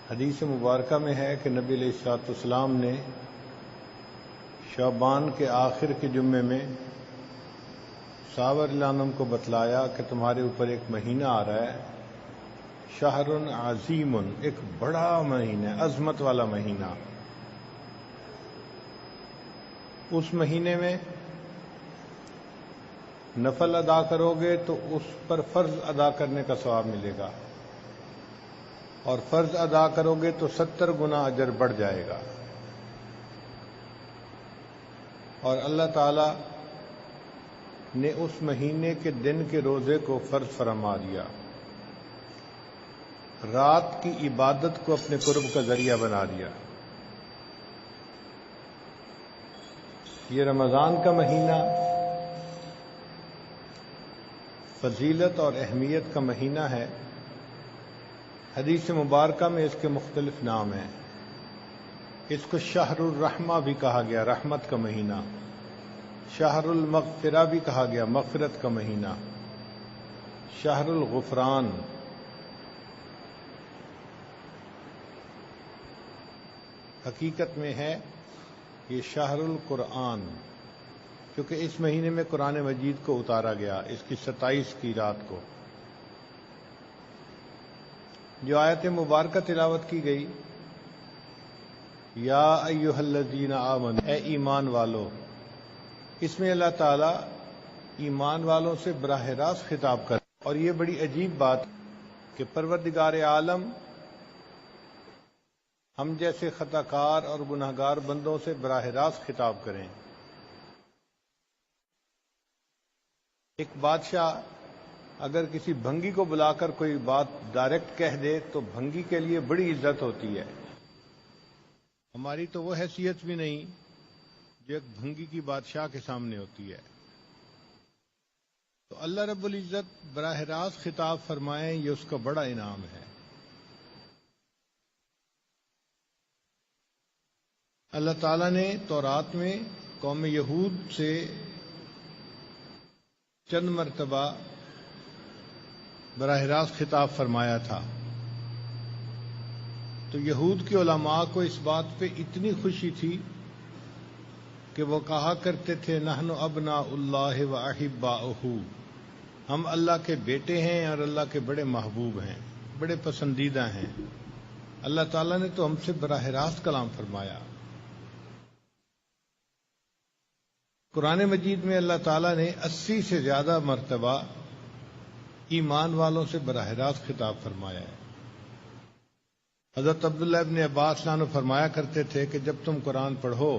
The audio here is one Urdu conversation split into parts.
حدیث مبارکہ میں ہے کہ نبی علیہ الصلوۃ والسلام نے شعبان کے آخر کے جمعے میں صحابہ رضی اللہ عنہم کو بتلایا کہ تمہارے اوپر ایک مہینہ آ رہا ہے، شہر عظیم، ایک بڑا مہینہ، عظمت والا مہینہ۔ اس مہینے میں نفل ادا کرو گے تو اس پر فرض ادا کرنے کا ثواب ملے گا، اور فرض ادا کرو گے تو 70 گنا اجر بڑھ جائے گا، اور اللہ تعالی نے اس مہینے کے دن کے روزے کو فرض فرما دیا، رات کی عبادت کو اپنے قرب کا ذریعہ بنا دیا۔ یہ رمضان کا مہینہ فضیلت اور اہمیت کا مہینہ ہے۔ حدیث مبارکہ میں اس کے مختلف نام ہیں۔ اس کو شہر الرحمہ بھی کہا گیا، رحمت کا مہینہ، شہر المغفرہ بھی کہا گیا، مغفرت کا مہینہ، شہر الغفران۔ حقیقت میں ہے یہ شہر القرآن، کیونکہ اس مہینے میں قرآن مجید کو اتارا گیا، اس کی 27 کی رات کو۔ جو آیت مبارکہ تلاوت کی گئی، یا ایھا الذین آمنوا، اے ایمان والو، اس میں اللہ تعالی ایمان والوں سے براہ راست خطاب کر، اور یہ بڑی عجیب بات کہ پروردگار عالم ہم جیسے خطا کار اور گناہ گار بندوں سے براہ راست خطاب کریں۔ ایک بادشاہ اگر کسی بھنگی کو بلا کر کوئی بات ڈائریکٹ کہہ دے تو بھنگی کے لیے بڑی عزت ہوتی ہے۔ ہماری تو وہ حیثیت بھی نہیں جو ایک بھنگی کی بادشاہ کے سامنے ہوتی ہے۔ تو اللہ رب العزت براہ راست خطاب فرمائیں، یہ اس کا بڑا انعام ہے۔ اللہ تعالیٰ نے تورات میں قوم یہود سے چند مرتبہ براہ راست خطاب فرمایا تھا، تو یہود کے علماء کو اس بات پہ اتنی خوشی تھی کہ وہ کہا کرتے تھے، نحن ابناء اللہ و احباؤہ، ہم اللہ کے بیٹے ہیں اور اللہ کے بڑے محبوب ہیں، بڑے پسندیدہ ہیں۔ اللہ تعالیٰ نے تو ہم سے براہ راست کلام فرمایا۔ قرآن مجید میں اللہ تعالیٰ نے 80 سے زیادہ مرتبہ ایمان والوں سے براہ راست خطاب فرمایا ہے۔ حضرت عبداللہ ابن عباس عنہ فرمایا کرتے تھے کہ جب تم قرآن پڑھو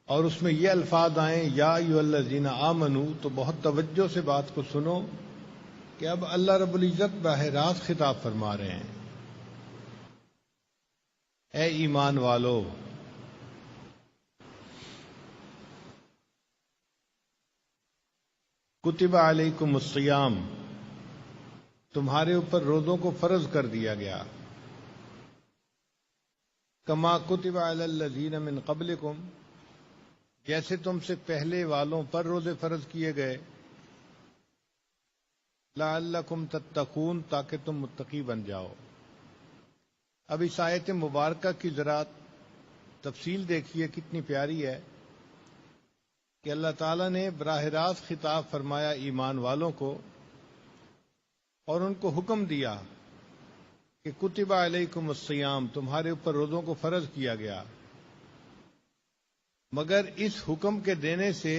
اور اس میں یہ الفاظ آئیں، یا ایھا الذین آمنوا، تو بہت توجہ سے بات کو سنو کہ اب اللہ رب العزت براہ راست خطاب فرما رہے ہیں، اے ایمان والو۔ کتب علیکم الصیام، تمہارے اوپر روزوں کو فرض کر دیا گیا، کما کتب علی الذین من قبلکم، جیسے تم سے پہلے والوں پر روزے فرض کیے گئے، لعلکم تتقون، تاکہ تم متقی بن جاؤ۔ اب اس آیت مبارکہ کی ذرا تفصیل دیکھیے، کتنی پیاری ہے کہ اللہ تعالیٰ نے براہ راست خطاب فرمایا ایمان والوں کو، اور ان کو حکم دیا کہ کتب علیکم الصیام، تمہارے اوپر روزوں کو فرض کیا گیا، مگر اس حکم کے دینے سے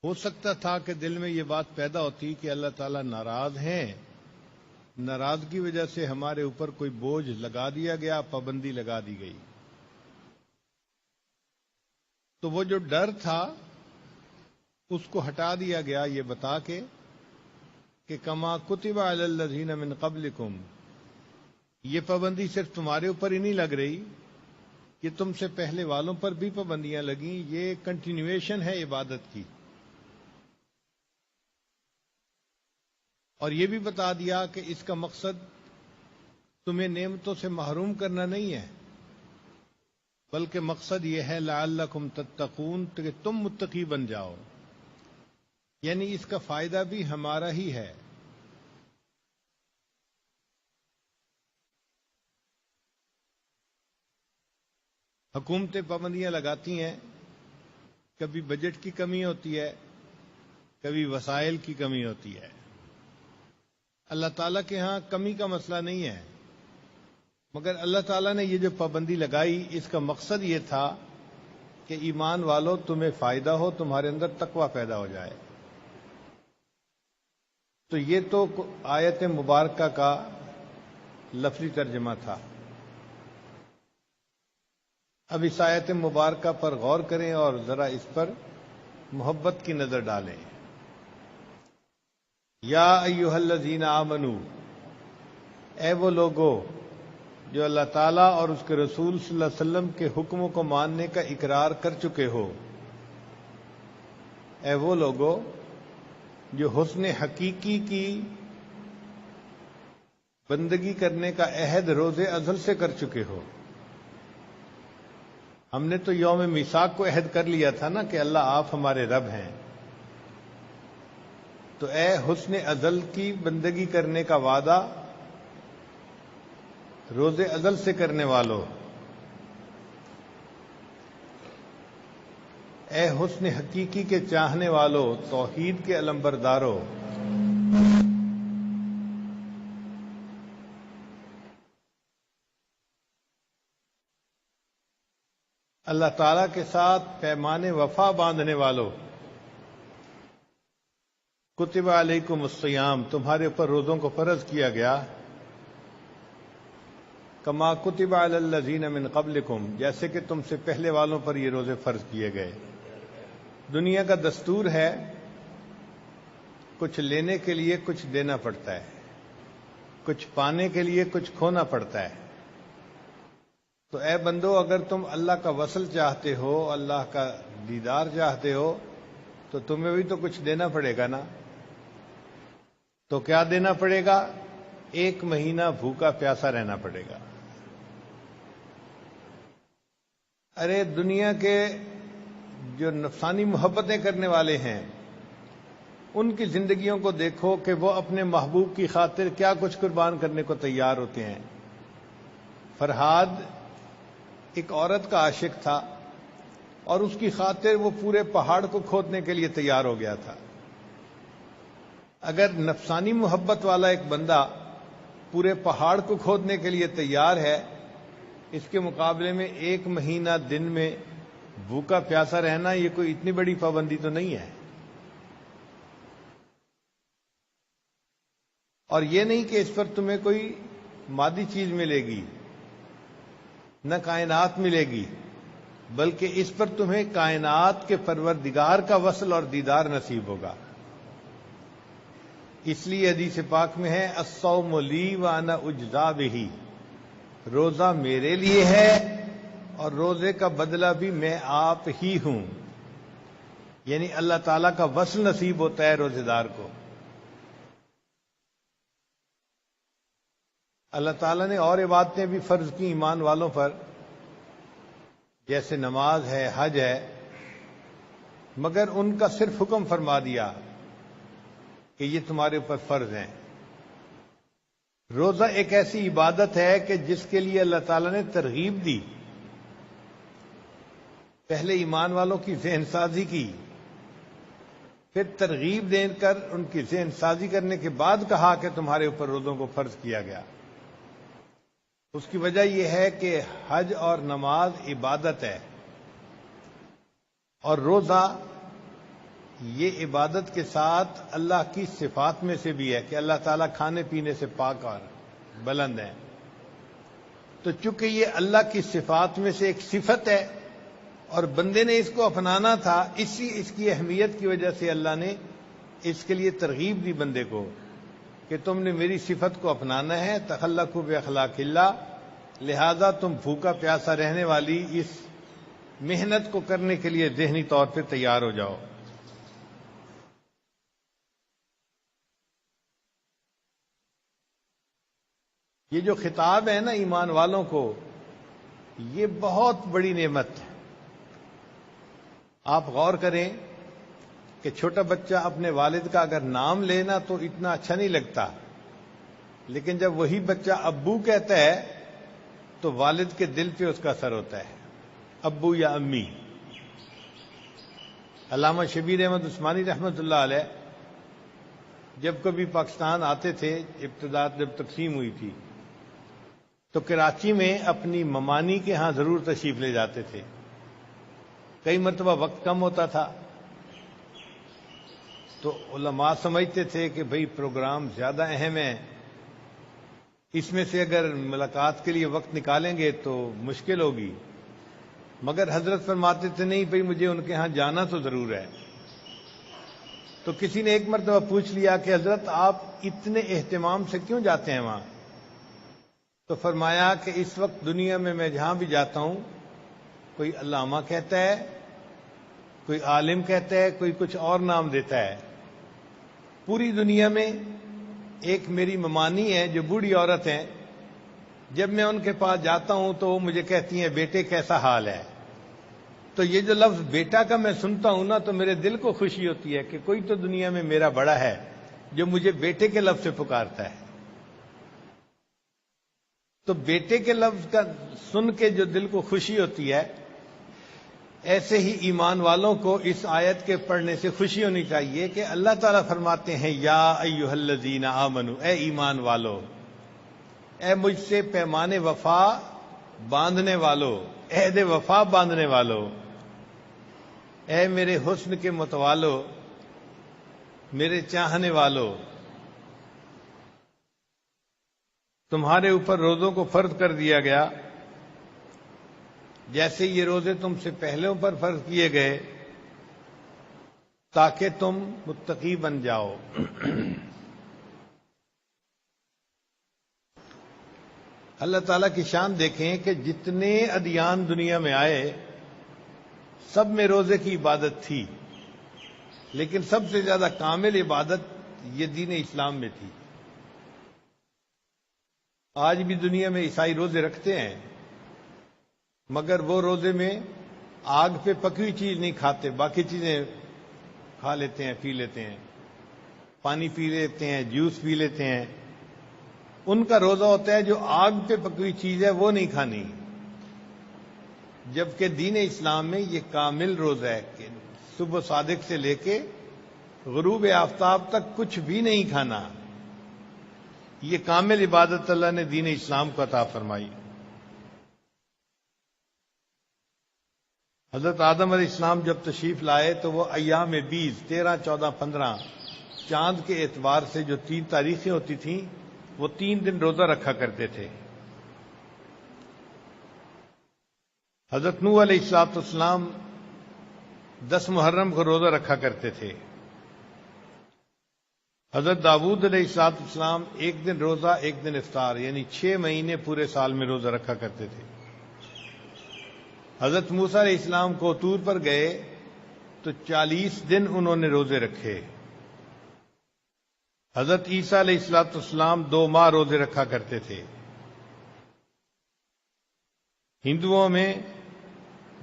ہو سکتا تھا کہ دل میں یہ بات پیدا ہوتی کہ اللہ تعالیٰ ناراض ہیں، ناراضگی کی وجہ سے ہمارے اوپر کوئی بوجھ لگا دیا گیا، پابندی لگا دی گئی۔ تو وہ جو ڈر تھا اس کو ہٹا دیا گیا یہ بتا کے کہ کما کتب علی الذین من قبلکم، یہ پابندی صرف تمہارے اوپر ہی نہیں لگ رہی، یہ تم سے پہلے والوں پر بھی پابندیاں لگیں، یہ کنٹینیویشن ہے عبادت کی۔ اور یہ بھی بتا دیا کہ اس کا مقصد تمہیں نعمتوں سے محروم کرنا نہیں ہے، بلکہ مقصد یہ ہے لعلکم تتقون، کہ تم متقی بن جاؤ، یعنی اس کا فائدہ بھی ہمارا ہی ہے۔ حکومتیں پابندیاں لگاتی ہیں، کبھی بجٹ کی کمی ہوتی ہے، کبھی وسائل کی کمی ہوتی ہے۔ اللہ تعالیٰ کے ہاں کمی کا مسئلہ نہیں ہے، مگر اللہ تعالیٰ نے یہ جو پابندی لگائی اس کا مقصد یہ تھا کہ ایمان والو تمہیں فائدہ ہو، تمہارے اندر تقوی پیدا ہو جائے۔ تو یہ تو آیت مبارکہ کا لفظی ترجمہ تھا۔ اب اس آیت مبارکہ پر غور کریں اور ذرا اس پر محبت کی نظر ڈالیں۔ یا ایھا الذین آمنو، اے وہ لوگو جو اللہ تعالیٰ اور اس کے رسول صلی اللہ علیہ وسلم کے حکموں کو ماننے کا اقرار کر چکے ہو، اے وہ لوگو جو حسن حقیقی کی بندگی کرنے کا عہد روز ازل سے کر چکے ہو۔ ہم نے تو یوم میثاق کو عہد کر لیا تھا نا کہ اللہ آپ ہمارے رب ہیں، تو اے حسن ازل کی بندگی کرنے کا وعدہ روز ازل سے کرنے والو، اے حسن حقیقی کے چاہنے والو، توحید کے علمبردارو، اللہ تعالی کے ساتھ پیمان وفا باندھنے والو، کتب علیکم الصیام، تمہارے اوپر روزوں کو فرض کیا گیا، کما کتب علی الذین من قبلکم، جیسے کہ تم سے پہلے والوں پر یہ روزے فرض کیے گئے۔ دنیا کا دستور ہے کچھ لینے کے لیے کچھ دینا پڑتا ہے، کچھ پانے کے لیے کچھ کھونا پڑتا ہے۔ تو اے بندو، اگر تم اللہ کا وصل چاہتے ہو، اللہ کا دیدار چاہتے ہو، تو تمہیں بھی تو کچھ دینا پڑے گا نا۔ تو کیا دینا پڑے گا؟ 1 مہینہ بھوکا پیاسا رہنا پڑے گا۔ ارے دنیا کے جو نفسانی محبتیں کرنے والے ہیں ان کی زندگیوں کو دیکھو کہ وہ اپنے محبوب کی خاطر کیا کچھ قربان کرنے کو تیار ہوتے ہیں۔ فرحاد ایک عورت کا عاشق تھا اور اس کی خاطر وہ پورے پہاڑ کو کھودنے کے لیے تیار ہو گیا تھا۔ اگر نفسانی محبت والا ایک بندہ پورے پہاڑ کو کھودنے کے لیے تیار ہے، اس کے مقابلے میں 1 مہینہ دن میں بھوکا پیاسا رہنا یہ کوئی اتنی بڑی پابندی تو نہیں ہے۔ اور یہ نہیں کہ اس پر تمہیں کوئی مادی چیز ملے گی، نہ کائنات ملے گی، بلکہ اس پر تمہیں کائنات کے پروردگار کا وصل اور دیدار نصیب ہوگا۔ اس لیے حدیث پاک میں ہے الصوم لی وانا اجزا بہ، روزہ میرے لیے ہے اور روزے کا بدلہ بھی میں آپ ہی ہوں۔ یعنی اللہ تعالیٰ کا وصل نصیب ہوتا ہے روزے دار کو۔ اللہ تعالیٰ نے اور عبادتیں بھی فرض کی ایمان والوں پر، جیسے نماز ہے، حج ہے، مگر ان کا صرف حکم فرما دیا کہ یہ تمہارے اوپر فرض ہیں۔ روزہ ایک ایسی عبادت ہے کہ جس کے لیے اللہ تعالیٰ نے ترغیب دی، پہلے ایمان والوں کی ذہن سازی کی، پھر ترغیب دے کر ان کی ذہن سازی کرنے کے بعد کہا کہ تمہارے اوپر روزوں کو فرض کیا گیا۔ اس کی وجہ یہ ہے کہ حج اور نماز عبادت ہے، اور روزہ یہ عبادت کے ساتھ اللہ کی صفات میں سے بھی ہے کہ اللہ تعالیٰ کھانے پینے سے پاک اور بلند ہے۔ تو چونکہ یہ اللہ کی صفات میں سے ایک صفت ہے اور بندے نے اس کو اپنانا تھا، اس کی اہمیت کی وجہ سے اللہ نے اس کے لیے ترغیب دی بندے کو کہ تم نے میری صفت کو اپنانا ہے، تخلقوا باخلاق اللہ، لہذا تم بھوکا پیاسا رہنے والی اس محنت کو کرنے کے لیے ذہنی طور پہ تیار ہو جاؤ۔ یہ جو خطاب ہے نا ایمان والوں کو، یہ بہت بڑی نعمت ہے۔ آپ غور کریں کہ چھوٹا بچہ اپنے والد کا اگر نام لینا تو اتنا اچھا نہیں لگتا، لیکن جب وہی بچہ ابو کہتا ہے تو والد کے دل پہ اس کا اثر ہوتا ہے۔ ابو یا امی. علامہ شبیر احمد عثمانی رحمۃ اللہ علیہ جب کبھی پاکستان آتے تھے، ابتدا جب تقسیم ہوئی تھی، تو کراچی میں اپنی ممانی کے ہاں ضرور تشریف لے جاتے تھے. کئی مرتبہ وقت کم ہوتا تھا تو علماء سمجھتے تھے کہ بھئی پروگرام زیادہ اہم ہے، اس میں سے اگر ملاقات کے لیے وقت نکالیں گے تو مشکل ہوگی. مگر حضرت فرماتے تھے نہیں بھئی مجھے ان کے ہاں جانا تو ضرور ہے. تو کسی نے ایک مرتبہ پوچھ لیا کہ حضرت آپ اتنے اہتمام سے کیوں جاتے ہیں وہاں؟ تو فرمایا کہ اس وقت دنیا میں جہاں بھی جاتا ہوں، کوئی علامہ کہتا ہے، کوئی عالم کہتا ہے، کوئی کچھ اور نام دیتا ہے. پوری دنیا میں ایک میری ممانی ہے جو بوڑھی عورت ہیں، جب میں ان کے پاس جاتا ہوں تو وہ مجھے کہتی ہیں بیٹے کیسا حال ہے. تو یہ جو لفظ بیٹا کا میں سنتا ہوں نا تو میرے دل کو خوشی ہوتی ہے کہ کوئی تو دنیا میں میرا بڑا ہے جو مجھے بیٹے کے لفظ سے پکارتا ہے. تو بیٹے کے لفظ کا سن کے جو دل کو خوشی ہوتی ہے، ایسے ہی ایمان والوں کو اس آیت کے پڑھنے سے خوشی ہونی چاہیے کہ اللہ تعالیٰ فرماتے ہیں یا ایھا الذین آمنو، اے ایمان والو، اے مجھ سے پیمان وفا باندھنے والو، عہد وفا باندھنے والو، اے میرے حسن کے متوالو، میرے چاہنے والو، تمہارے اوپر روزوں کو فرض کر دیا گیا جیسے یہ روزے تم سے پہلوں پر فرض کیے گئے تاکہ تم متقی بن جاؤ. اللہ تعالیٰ کی شان دیکھیں کہ جتنے ادیان دنیا میں آئے سب میں روزے کی عبادت تھی، لیکن سب سے زیادہ کامل عبادت یہ دین اسلام میں تھی. آج بھی دنیا میں عیسائی روزے رکھتے ہیں، مگر وہ روزے میں آگ پہ پکی ہوئی چیز نہیں کھاتے، باقی چیزیں کھا لیتے ہیں، پی لیتے ہیں، پانی پی لیتے ہیں، جوس پی لیتے ہیں. ان کا روزہ ہوتا ہے جو آگ پہ پکی ہوئی چیز ہے وہ نہیں کھانی. جبکہ دین اسلام میں یہ کامل روزہ ہے کہ صبح صادق سے لے کے غروب آفتاب تک کچھ بھی نہیں کھانا. یہ کامل عبادت اللہ نے دین اسلام کو عطا فرمائی. حضرت آدم علیہ السلام جب تشریف لائے تو وہ ایام 20 13 14 15 چاند کے اعتبار سے جو 3 تاریخیں ہوتی تھیں وہ 3 دن روزہ رکھا کرتے تھے. حضرت نوح علیہ السلام 10 محرم کو روزہ رکھا کرتے تھے. حضرت داؤد علیہ السلام 1 دن روزہ 1 دن افطار، یعنی 6 مہینے پورے سال میں روزہ رکھا کرتے تھے. حضرت موسیٰ علیہ السلام کو طور پر گئے تو 40 دن انہوں نے روزے رکھے. حضرت عیسیٰ علیہ السلام 2 ماہ روزے رکھا کرتے تھے. ہندوؤں میں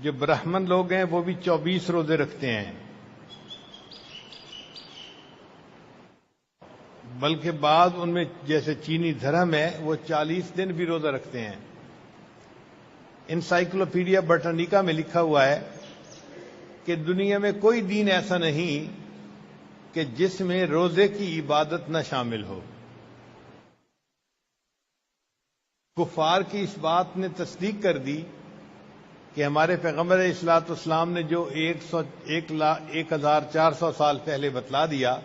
جو برہمن لوگ ہیں وہ بھی 24 روزے رکھتے ہیں، بلکہ بعض ان میں جیسے چینی دھرم ہے وہ 40 دن بھی روزہ رکھتے ہیں. انسائکلوپیڈیا برٹانیکا میں لکھا ہوا ہے کہ دنیا میں کوئی دین ایسا نہیں کہ جس میں روزے کی عبادت نہ شامل ہو. کفار کی اس بات نے تصدیق کر دی کہ ہمارے پیغمبر علیہ السلام نے جو 1400 سال پہلے بتلا دیا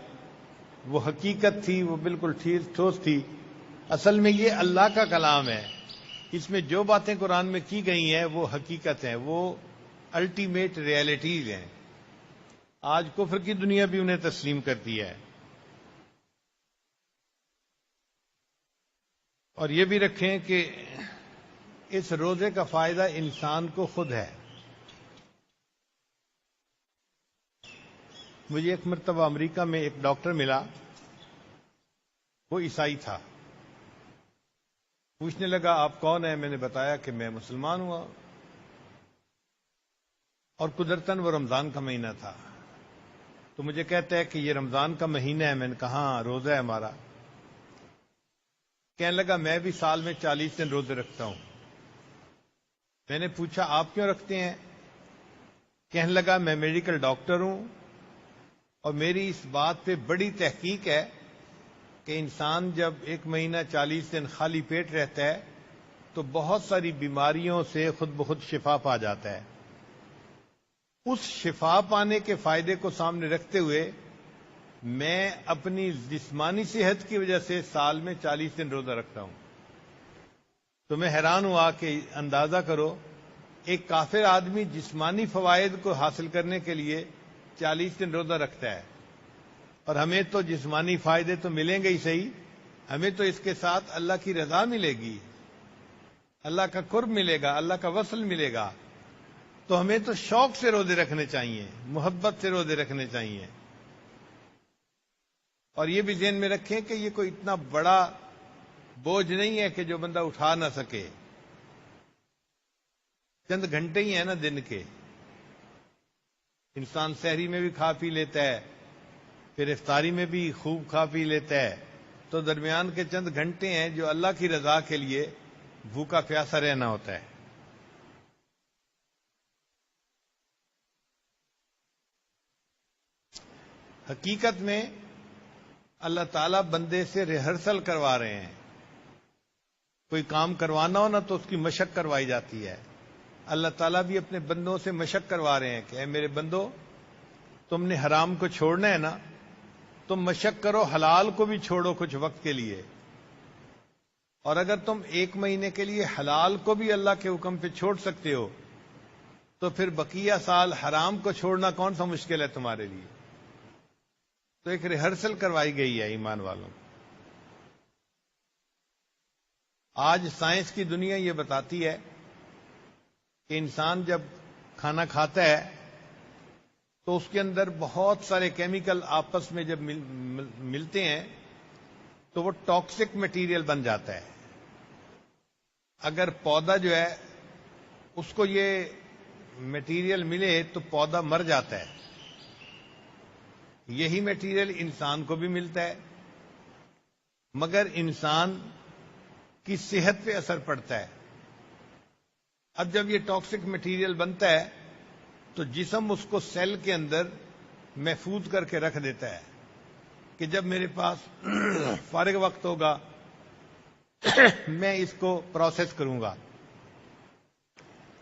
وہ حقیقت تھی، وہ بالکل ٹھوس تھی. اصل میں یہ اللہ کا کلام ہے، اس میں جو باتیں قرآن میں کی گئی ہیں وہ حقیقت ہیں، وہ الٹیمیٹ ریالٹیز ہیں. آج کفر کی دنیا بھی انہیں تسلیم کرتی ہے. اور یہ بھی رکھیں کہ اس روزے کا فائدہ انسان کو خود ہے. مجھے ایک مرتبہ امریکہ میں ایک ڈاکٹر ملا، وہ عیسائی تھا. پوچھنے لگا آپ کون ہیں؟ میں نے بتایا کہ میں مسلمان ہوا، اور قدرتاً وہ رمضان کا مہینہ تھا. تو مجھے کہتا ہے کہ یہ رمضان کا مہینہ ہے. میں نے کہا ہاں روزہ ہے ہمارا. کہنے لگا میں بھی سال میں 40 دن روزے رکھتا ہوں. میں نے پوچھا آپ کیوں رکھتے ہیں؟ کہنے لگا میں میڈیکل ڈاکٹر ہوں اور میری اس بات پہ بڑی تحقیق ہے کہ انسان جب 1 مہینہ 40 دن خالی پیٹ رہتا ہے تو بہت ساری بیماریوں سے خود بخود شفا پا جاتا ہے۔ اس شفا پانے کے فائدے کو سامنے رکھتے ہوئے میں اپنی جسمانی صحت کی وجہ سے سال میں 40 دن روزہ رکھتا ہوں۔ تو میں حیران ہوا کہ اندازہ کرو ایک کافر آدمی جسمانی فوائد کو حاصل کرنے کے لیے 40 دن روزہ رکھتا ہے، اور ہمیں تو جسمانی فائدے تو ملیں گے ہی صحیح، ہمیں تو اس کے ساتھ اللہ کی رضا ملے گی، اللہ کا قرب ملے گا، اللہ کا وصل ملے گا۔ تو ہمیں تو شوق سے روزے رکھنے چاہیے، محبت سے روزے رکھنے چاہیے، اور یہ بھی ذہن میں رکھیں کہ یہ کوئی اتنا بڑا بوجھ نہیں ہے کہ جو بندہ اٹھا نہ سکے۔ چند گھنٹے ہی ہیں نا دن کے، انسان سحری میں بھی کھا پی لیتا ہے، پھر افطاری میں بھی خوب کھا پی لیتا ہے، تو درمیان کے چند گھنٹے ہیں جو اللہ کی رضا کے لیے بھوکا پیاسا رہنا ہوتا ہے۔ حقیقت میں اللہ تعالیٰ بندے سے ریہرسل کروا رہے ہیں۔ کوئی کام کروانا ہو نا تو اس کی مشق کروائی جاتی ہے۔ اللہ تعالیٰ بھی اپنے بندوں سے مشق کروا رہے ہیں کہ اے میرے بندو، تم نے حرام کو چھوڑنا ہے نا، تم مشق کرو، حلال کو بھی چھوڑو کچھ وقت کے لیے، اور اگر تم 1 مہینے کے لیے حلال کو بھی اللہ کے حکم پہ چھوڑ سکتے ہو تو پھر بقیہ سال حرام کو چھوڑنا کون سا مشکل ہے تمہارے لیے؟ تو ایک ریہرسل کروائی گئی ہے ایمان والوں۔ آج سائنس کی دنیا یہ بتاتی ہے کہ انسان جب کھانا کھاتا ہے تو اس کے اندر بہت سارے کیمیکل آپس میں جب ملتے ہیں تو وہ ٹاکسک مٹیریل بن جاتا ہے۔ اگر پودا جو ہے اس کو یہ مٹیریل ملے تو پودا مر جاتا ہے۔ یہی مٹیریل انسان کو بھی ملتا ہے، مگر انسان کی صحت پہ اثر پڑتا ہے۔ اب جب یہ ٹاکسک مٹیریل بنتا ہے تو جسم اس کو سیل کے اندر محفوظ کر کے رکھ دیتا ہے کہ جب میرے پاس فارغ وقت ہوگا میں اس کو پروسیس کروں گا۔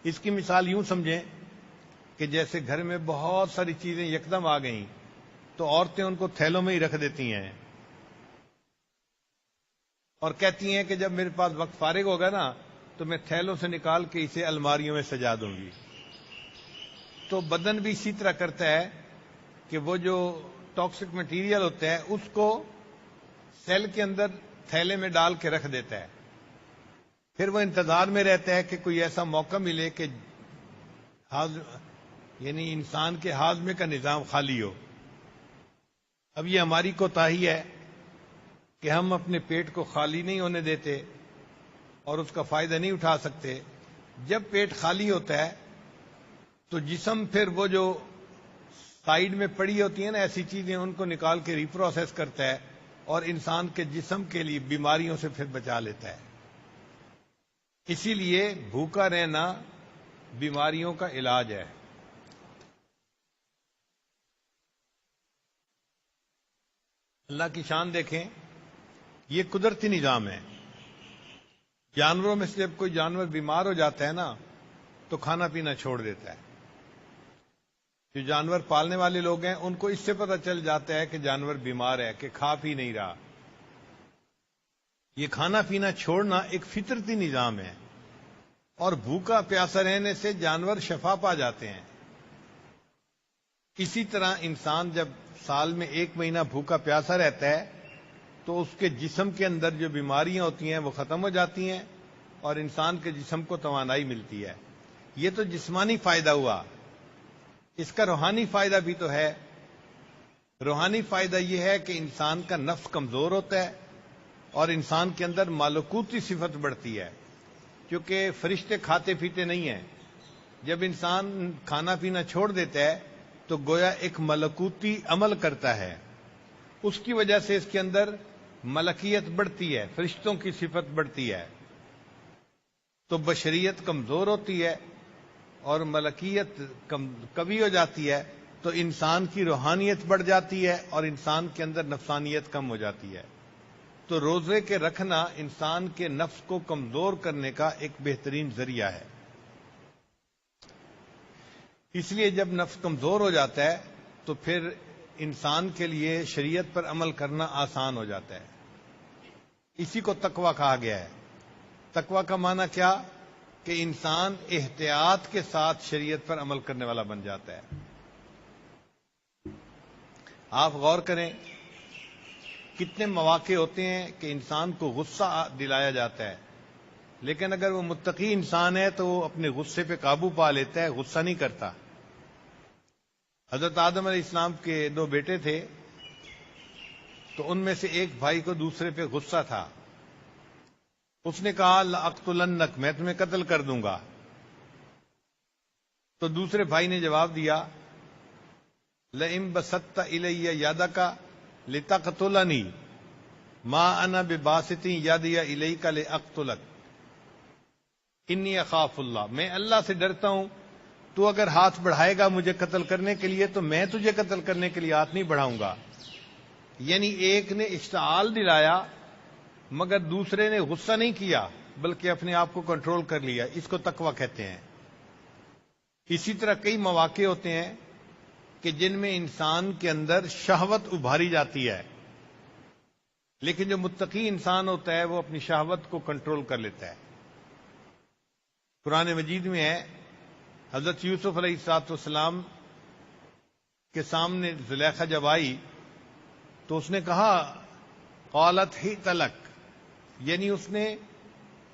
اس کی مثال یوں سمجھیں کہ جیسے گھر میں بہت ساری چیزیں یکدم آ گئیں تو عورتیں ان کو تھیلوں میں ہی رکھ دیتی ہیں اور کہتی ہیں کہ جب میرے پاس وقت فارغ ہوگا نا تو میں تھیلوں سے نکال کے اسے الماریوں میں سجا دوں گی۔ تو بدن بھی اسی طرح کرتا ہے کہ وہ جو ٹاکسک مٹیریل ہوتا ہے اس کو سیل کے اندر تھیلے میں ڈال کے رکھ دیتا ہے، پھر وہ انتظار میں رہتا ہے کہ کوئی ایسا موقع ملے کہ یعنی انسان کے ہاضمے کا نظام خالی ہو۔ اب یہ ہماری کوتاہی ہے کہ ہم اپنے پیٹ کو خالی نہیں ہونے دیتے اور اس کا فائدہ نہیں اٹھا سکتے۔ جب پیٹ خالی ہوتا ہے تو جسم پھر وہ جو سائیڈ میں پڑی ہوتی ہیں نا ایسی چیزیں، ان کو نکال کے ریپروسیس کرتا ہے اور انسان کے جسم کے لیے بیماریوں سے پھر بچا لیتا ہے۔ اسی لیے بھوکا رہنا بیماریوں کا علاج ہے۔ اللہ کی شان دیکھیں، یہ قدرتی نظام ہے۔ جانوروں میں سے جب کوئی جانور بیمار ہو جاتا ہے نا تو کھانا پینا چھوڑ دیتا ہے۔ جو جانور پالنے والے لوگ ہیں ان کو اس سے پتہ چل جاتا ہے کہ جانور بیمار ہے، کہ کھا پی نہیں رہا۔ یہ کھانا پینا چھوڑنا ایک فطرتی نظام ہے، اور بھوکا پیاسا رہنے سے جانور شفا پا جاتے ہیں۔ اسی طرح انسان جب سال میں 1 مہینہ بھوکا پیاسا رہتا ہے تو اس کے جسم کے اندر جو بیماریاں ہوتی ہیں وہ ختم ہو جاتی ہیں اور انسان کے جسم کو توانائی ملتی ہے۔ یہ تو جسمانی فائدہ ہوا، اس کا روحانی فائدہ بھی تو ہے۔ روحانی فائدہ یہ ہے کہ انسان کا نفس کمزور ہوتا ہے اور انسان کے اندر ملکوتی صفت بڑھتی ہے، کیونکہ فرشتے کھاتے پیتے نہیں ہیں۔ جب انسان کھانا پینا چھوڑ دیتا ہے تو گویا ایک ملکوتی عمل کرتا ہے، اس کی وجہ سے اس کے اندر ملکیت بڑھتی ہے، فرشتوں کی صفت بڑھتی ہے۔ تو بشریت کمزور ہوتی ہے اور ملکیت کمی ہو جاتی ہے، تو انسان کی روحانیت بڑھ جاتی ہے اور انسان کے اندر نفسانیت کم ہو جاتی ہے۔ تو روزے کے رکھنا انسان کے نفس کو کمزور کرنے کا ایک بہترین ذریعہ ہے۔ اس لیے جب نفس کمزور ہو جاتا ہے تو پھر انسان کے لیے شریعت پر عمل کرنا آسان ہو جاتا ہے۔ اسی کو تقوی کہا گیا ہے۔ تقوی کا معنی کیا؟ کہ انسان احتیاط کے ساتھ شریعت پر عمل کرنے والا بن جاتا ہے۔ آپ غور کریں، کتنے مواقع ہوتے ہیں کہ انسان کو غصہ دلایا جاتا ہے، لیکن اگر وہ متقی انسان ہے تو وہ اپنے غصے پہ قابو پا لیتا ہے، غصہ نہیں کرتا۔ حضرت آدم علیہ السلام کے 2 بیٹے تھے، تو ان میں سے ایک بھائی کو دوسرے پہ غصہ تھا۔ اس نے کہا لأقتلنک، میں تمہیں قتل کر دوں گا۔ تو دوسرے بھائی نے جواب دیا لئن بسطت الی یدک لتقتلنی ما انا بباسط یدی الیک لاقتلک انی اخاف اللہ، میں اللہ سے ڈرتا ہوں، تو اگر ہاتھ بڑھائے گا مجھے قتل کرنے کے لیے تو میں تجھے قتل کرنے کے لیے ہاتھ نہیں بڑھاؤں گا۔ یعنی ایک نے اشتعال دلایا مگر دوسرے نے غصہ نہیں کیا، بلکہ اپنے آپ کو کنٹرول کر لیا۔ اس کو تقوی کہتے ہیں۔ اسی طرح کئی مواقع ہوتے ہیں کہ جن میں انسان کے اندر شہوت ابھاری جاتی ہے، لیکن جو متقی انسان ہوتا ہے وہ اپنی شہوت کو کنٹرول کر لیتا ہے۔ قرآن مجید میں ہے، حضرت یوسف علیہ السلام کے سامنے زلیخا جب آئی تو اس نے کہا قالت ہی تلک، یعنی اس نے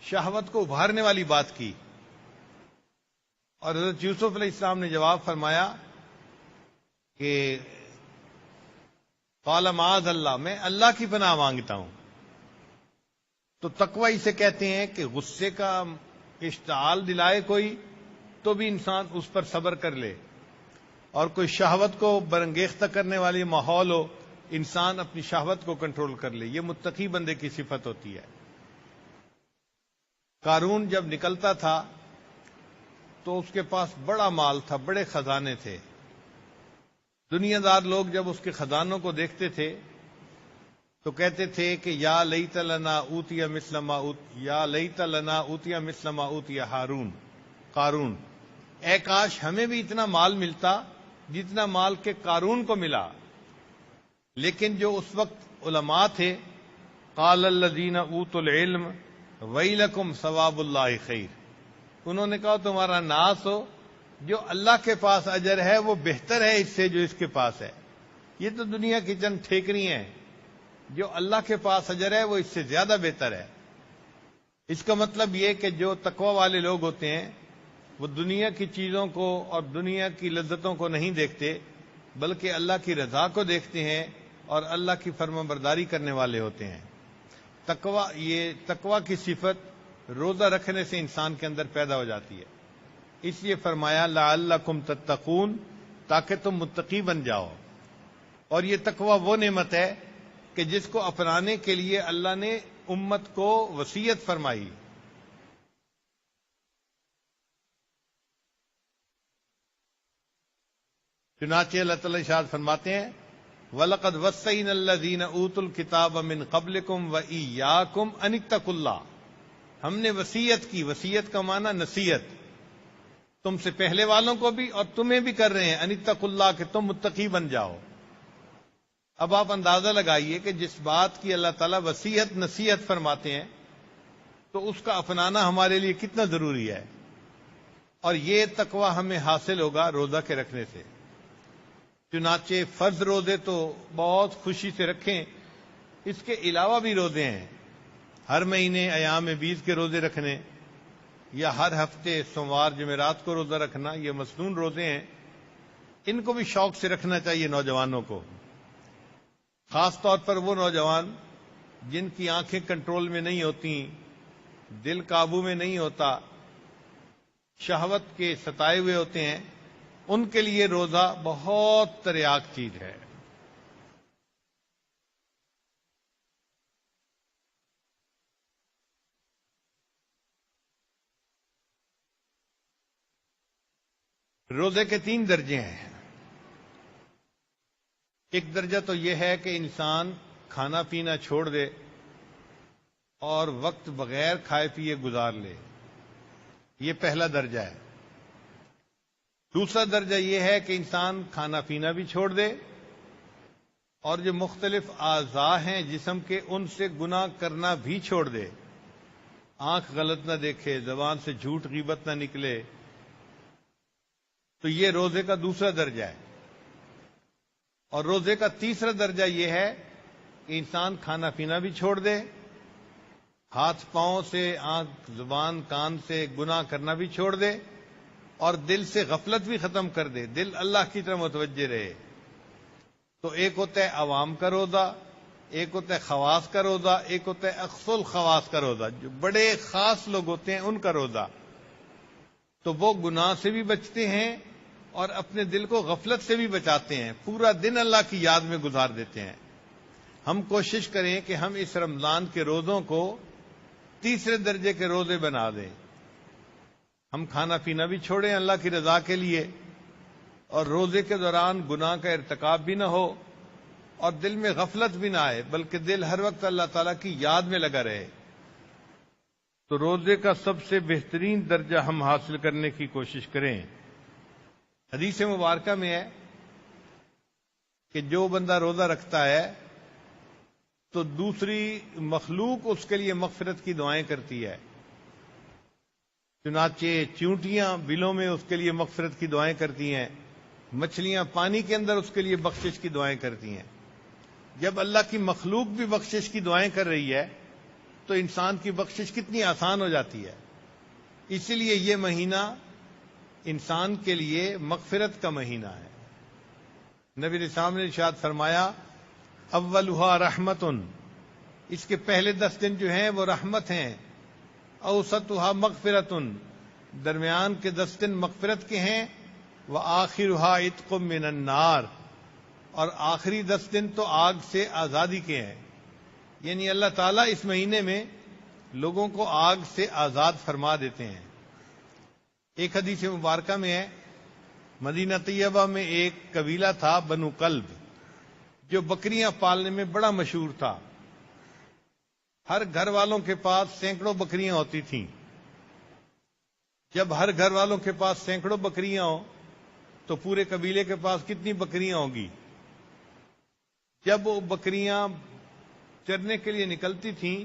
شہوت کو ابھارنے والی بات کی، اور حضرت یوسف علیہ السلام نے جواب فرمایا کہ قال معاذ اللہ، میں اللہ کی پناہ مانگتا ہوں۔ تو تقوی اسے کہتے ہیں کہ غصے کا اشتعال دلائے کوئی تو بھی انسان اس پر صبر کر لے، اور کوئی شہوت کو برانگیختہ کرنے والی ماحول ہو، انسان اپنی شہوت کو کنٹرول کر لے۔ یہ متقی بندے کی صفت ہوتی ہے۔ قارون جب نکلتا تھا تو اس کے پاس بڑا مال تھا، بڑے خزانے تھے۔ دنیا دار لوگ جب اس کے خزانوں کو دیکھتے تھے تو کہتے تھے کہ یا لیت لنا اوتی مثل ما یا لیت لنا اوتی مثل ما اوتی قارون، اے کاش ہمیں بھی اتنا مال ملتا جتنا مال کے قارون کو ملا۔ لیکن جو اس وقت علماء تھے، قال الذین اوتوا العلم ویلکم ثواب اللہ خیر، انہوں نے کہا تمہارا ناس ہو، جو اللہ کے پاس اجر ہے وہ بہتر ہے اس سے جو اس کے پاس ہے۔ یہ تو دنیا کی چند ٹھیکری ہیں، جو اللہ کے پاس اجر ہے وہ اس سے زیادہ بہتر ہے۔ اس کا مطلب یہ کہ جو تقوی والے لوگ ہوتے ہیں وہ دنیا کی چیزوں کو اور دنیا کی لذتوں کو نہیں دیکھتے، بلکہ اللہ کی رضا کو دیکھتے ہیں اور اللہ کی فرما برداری کرنے والے ہوتے ہیں۔ تقوی کی صفت روزہ رکھنے سے انسان کے اندر پیدا ہو جاتی ہے۔ اس لیے فرمایا لعلکم تتقون، تاکہ تم متقی بن جاؤ۔ اور یہ تقوی وہ نعمت ہے کہ جس کو اپنانے کے لیے اللہ نے امت کو وصیت فرمائی۔ چنانچہ اللہ تعالیٰ ارشاد فرماتے ہیں وَلَقَدْ وَصَّيْنَا الَّذِينَ أُوتُوا الْكِتَابَ مِنْ قَبْلِكُمْ وَإِيَّاكُمْ أَنِ اتَّقُوا اللَّهَ، ہم نے وصیت کی، وصیت کا معنی نصیحت، تم سے پہلے والوں کو بھی اور تمہیں بھی کر رہے ہیں، أَنِ اتَّقُوا اللَّهَ، کہ تم متقی بن جاؤ۔ اب آپ اندازہ لگائیے کہ جس بات کی اللہ تعالیٰ وصیت نصیحت فرماتے ہیں تو اس کا اپنانا ہمارے لیے کتنا ضروری ہے۔ اور یہ تقوی ہمیں حاصل ہوگا روزہ کے رکھنے سے۔ چنانچہ فرض روزے تو بہت خوشی سے رکھیں، اس کے علاوہ بھی روزے ہیں۔ ہر مہینے ایام بیز کے روزے رکھنے، یا ہر ہفتے سوموار جمعرات کو روزہ رکھنا، یہ مسنون روزے ہیں، ان کو بھی شوق سے رکھنا چاہیے نوجوانوں کو، خاص طور پر وہ نوجوان جن کی آنکھیں کنٹرول میں نہیں ہوتی، دل قابو میں نہیں ہوتا، شہوت کے ستائے ہوئے ہوتے ہیں، ان کے لیے روزہ بہت تریاق چیز ہے۔ روزے کے 3 درجے ہیں۔ ایک درجہ تو یہ ہے کہ انسان کھانا پینا چھوڑ دے اور وقت بغیر کھائے پیے گزار لے، یہ پہلا درجہ ہے۔ دوسرا درجہ یہ ہے کہ انسان کھانا پینا بھی چھوڑ دے اور جو مختلف اعضاء ہیں جسم کے ان سے گناہ کرنا بھی چھوڑ دے، آنکھ غلط نہ دیکھے، زبان سے جھوٹ غیبت نہ نکلے، تو یہ روزے کا دوسرا درجہ ہے۔ اور روزے کا تیسرا درجہ یہ ہے کہ انسان کھانا پینا بھی چھوڑ دے، ہاتھ پاؤں سے، آنکھ زبان کان سے گناہ کرنا بھی چھوڑ دے اور دل سے غفلت بھی ختم کر دے، دل اللہ کی طرف متوجہ رہے۔ تو ایک ہوتا ہے عوام کا روزہ، ایک ہوتا ہے خواص کا روزہ، ایک ہوتا ہے اخص الخواص کا روزہ، جو بڑے خاص لوگ ہوتے ہیں ان کا روزہ۔ تو وہ گناہ سے بھی بچتے ہیں اور اپنے دل کو غفلت سے بھی بچاتے ہیں، پورا دن اللہ کی یاد میں گزار دیتے ہیں۔ ہم کوشش کریں کہ ہم اس رمضان کے روزوں کو تیسرے درجے کے روزے بنا دیں۔ ہم کھانا پینا بھی چھوڑیں اللہ کی رضا کے لیے، اور روزے کے دوران گناہ کا ارتکاب بھی نہ ہو اور دل میں غفلت بھی نہ آئے، بلکہ دل ہر وقت اللہ تعالیٰ کی یاد میں لگا رہے۔ تو روزے کا سب سے بہترین درجہ ہم حاصل کرنے کی کوشش کریں۔ حدیث مبارکہ میں ہے کہ جو بندہ روزہ رکھتا ہے تو دوسری مخلوق اس کے لیے مغفرت کی دعائیں کرتی ہے، چنانچہ چیونٹیاں بلوں میں اس کے لیے مغفرت کی دعائیں کرتی ہیں، مچھلیاں پانی کے اندر اس کے لیے بخشش کی دعائیں کرتی ہیں۔ جب اللہ کی مخلوق بھی بخشش کی دعائیں کر رہی ہے تو انسان کی بخشش کتنی آسان ہو جاتی ہے۔ اسی لیے یہ مہینہ انسان کے لیے مغفرت کا مہینہ ہے۔ نبی علیہ السلام نے ارشاد فرمایا اولھا رحمتن، اس کے پہلے 10 دن جو ہیں وہ رحمت ہیں، اوسطھا مغفرتن، درمیان کے 10 دن مغفرت کے ہیں، وآخرھا عتق من النار، اور آخری 10 دن تو آگ سے آزادی کے ہیں۔ یعنی اللہ تعالیٰ اس مہینے میں لوگوں کو آگ سے آزاد فرما دیتے ہیں۔ ایک حدیث مبارکہ میں ہے، مدینہ طیبہ میں ایک قبیلہ تھا بنو کلب، جو بکریاں پالنے میں بڑا مشہور تھا۔ ہر گھر والوں کے پاس سینکڑوں بکریاں ہوتی تھیں۔ جب ہر گھر والوں کے پاس سینکڑوں بکریاں ہوں تو پورے قبیلے کے پاس کتنی بکریاں ہوں گی؟ جب وہ بکریاں چرنے کے لیے نکلتی تھیں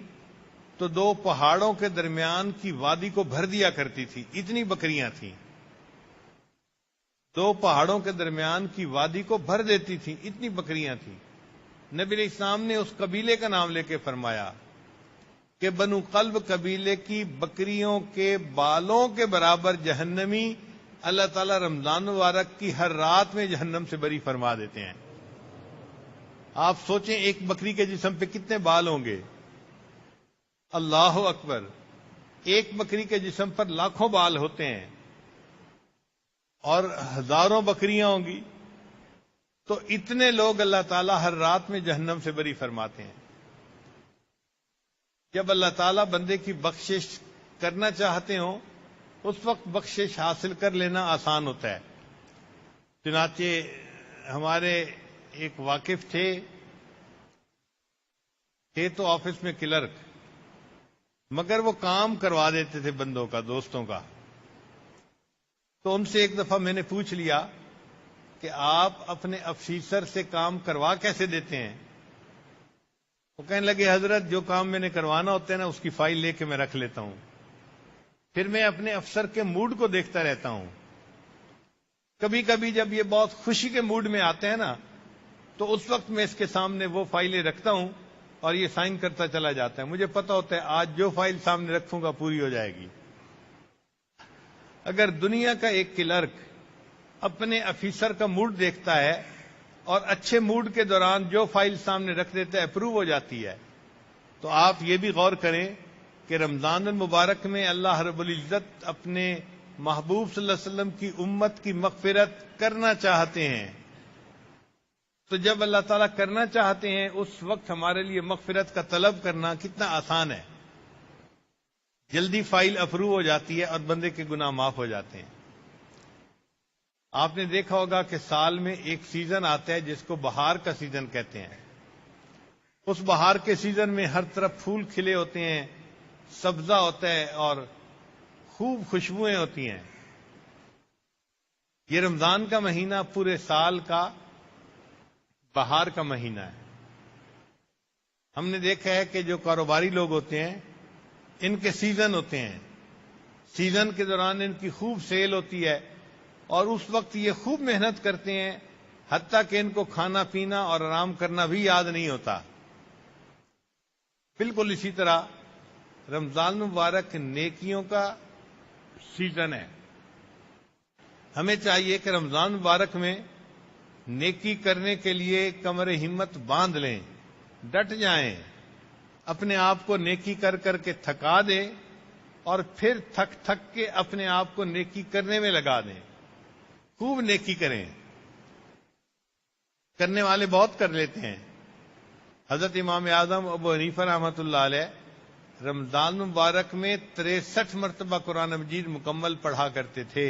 تو 2 پہاڑوں کے درمیان کی وادی کو بھر دیا کرتی تھی، اتنی بکریاں تھیں۔ 2 پہاڑوں کے درمیان کی وادی کو بھر دیتی تھی، اتنی بکریاں تھیں۔ نبی علیہ السلام نے اس قبیلے کا نام لے کے فرمایا کہ بنو قلب قبیلے کی بکریوں کے بالوں کے برابر جہنمی اللہ تعالیٰ رمضان مبارک کی ہر رات میں جہنم سے بری فرما دیتے ہیں۔ آپ سوچیں ایک بکری کے جسم پہ کتنے بال ہوں گے؟ اللہ اکبر، ایک بکری کے جسم پر لاکھوں بال ہوتے ہیں اور ہزاروں بکریاں ہوں گی، تو اتنے لوگ اللہ تعالیٰ ہر رات میں جہنم سے بری فرماتے ہیں۔ جب اللہ تعالیٰ بندے کی بخشش کرنا چاہتے ہوں اس وقت بخشش حاصل کر لینا آسان ہوتا ہے۔ چنانچہ ہمارے ایک واقف تھے تو آفس میں کلرک، مگر وہ کام کروا دیتے تھے بندوں کا، دوستوں کا۔ تو ان سے ایک دفعہ میں نے پوچھ لیا کہ آپ اپنے افسر سے کام کروا کیسے دیتے ہیں؟ وہ کہنے لگے حضرت جو کام میں نے کروانا ہوتا ہے نا اس کی فائل لے کے میں رکھ لیتا ہوں، پھر میں اپنے افسر کے موڈ کو دیکھتا رہتا ہوں۔ کبھی کبھی جب یہ بہت خوشی کے موڈ میں آتے ہیں نا تو اس وقت میں اس کے سامنے وہ فائلیں رکھتا ہوں اور یہ سائن کرتا چلا جاتا ہے۔ مجھے پتا ہوتا ہے آج جو فائل سامنے رکھوں گا پوری ہو جائے گی۔ اگر دنیا کا ایک کلرک اپنے افیسر کا موڈ دیکھتا ہے اور اچھے موڈ کے دوران جو فائل سامنے رکھ دیتا ہے اپروو ہو جاتی ہے، تو آپ یہ بھی غور کریں کہ رمضان المبارک میں اللہ رب العزت اپنے محبوب صلی اللہ علیہ وسلم کی امت کی مغفرت کرنا چاہتے ہیں۔ تو جب اللہ تعالیٰ کرنا چاہتے ہیں اس وقت ہمارے لیے مغفرت کا طلب کرنا کتنا آسان ہے، جلدی فائل اپروو ہو جاتی ہے اور بندے کے گناہ معاف ہو جاتے ہیں۔ آپ نے دیکھا ہوگا کہ سال میں ایک سیزن آتا ہے جس کو بہار کا سیزن کہتے ہیں. اس بہار کے سیزن میں ہر طرف پھول کھلے ہوتے ہیں، سبزہ ہوتا ہے اور خوب خوشبوئیں ہوتی ہیں. یہ رمضان کا مہینہ پورے سال کا بہار کا مہینہ ہے. ہم نے دیکھا ہے کہ جو کاروباری لوگ ہوتے ہیں ان کے سیزن ہوتے ہیں، سیزن کے دوران ان کی خوب سیل ہوتی ہے اور اس وقت یہ خوب محنت کرتے ہیں، حتیٰ کہ ان کو کھانا پینا اور آرام کرنا بھی یاد نہیں ہوتا. بالکل اسی طرح رمضان مبارک نیکیوں کا سیزن ہے. ہمیں چاہیے کہ رمضان مبارک میں نیکی کرنے کے لیے کمر ہمت باندھ لیں، ڈٹ جائیں، اپنے آپ کو نیکی کر کر کے تھکا دیں اور پھر تھک تھک کے اپنے آپ کو نیکی کرنے میں لگا دیں. خوب نیکی کریں. کرنے والے بہت کر لیتے ہیں. حضرت امام اعظم ابو حنیفہ رحمۃ اللہ علیہ رمضان مبارک میں 63 مرتبہ قرآن مجید مکمل پڑھا کرتے تھے.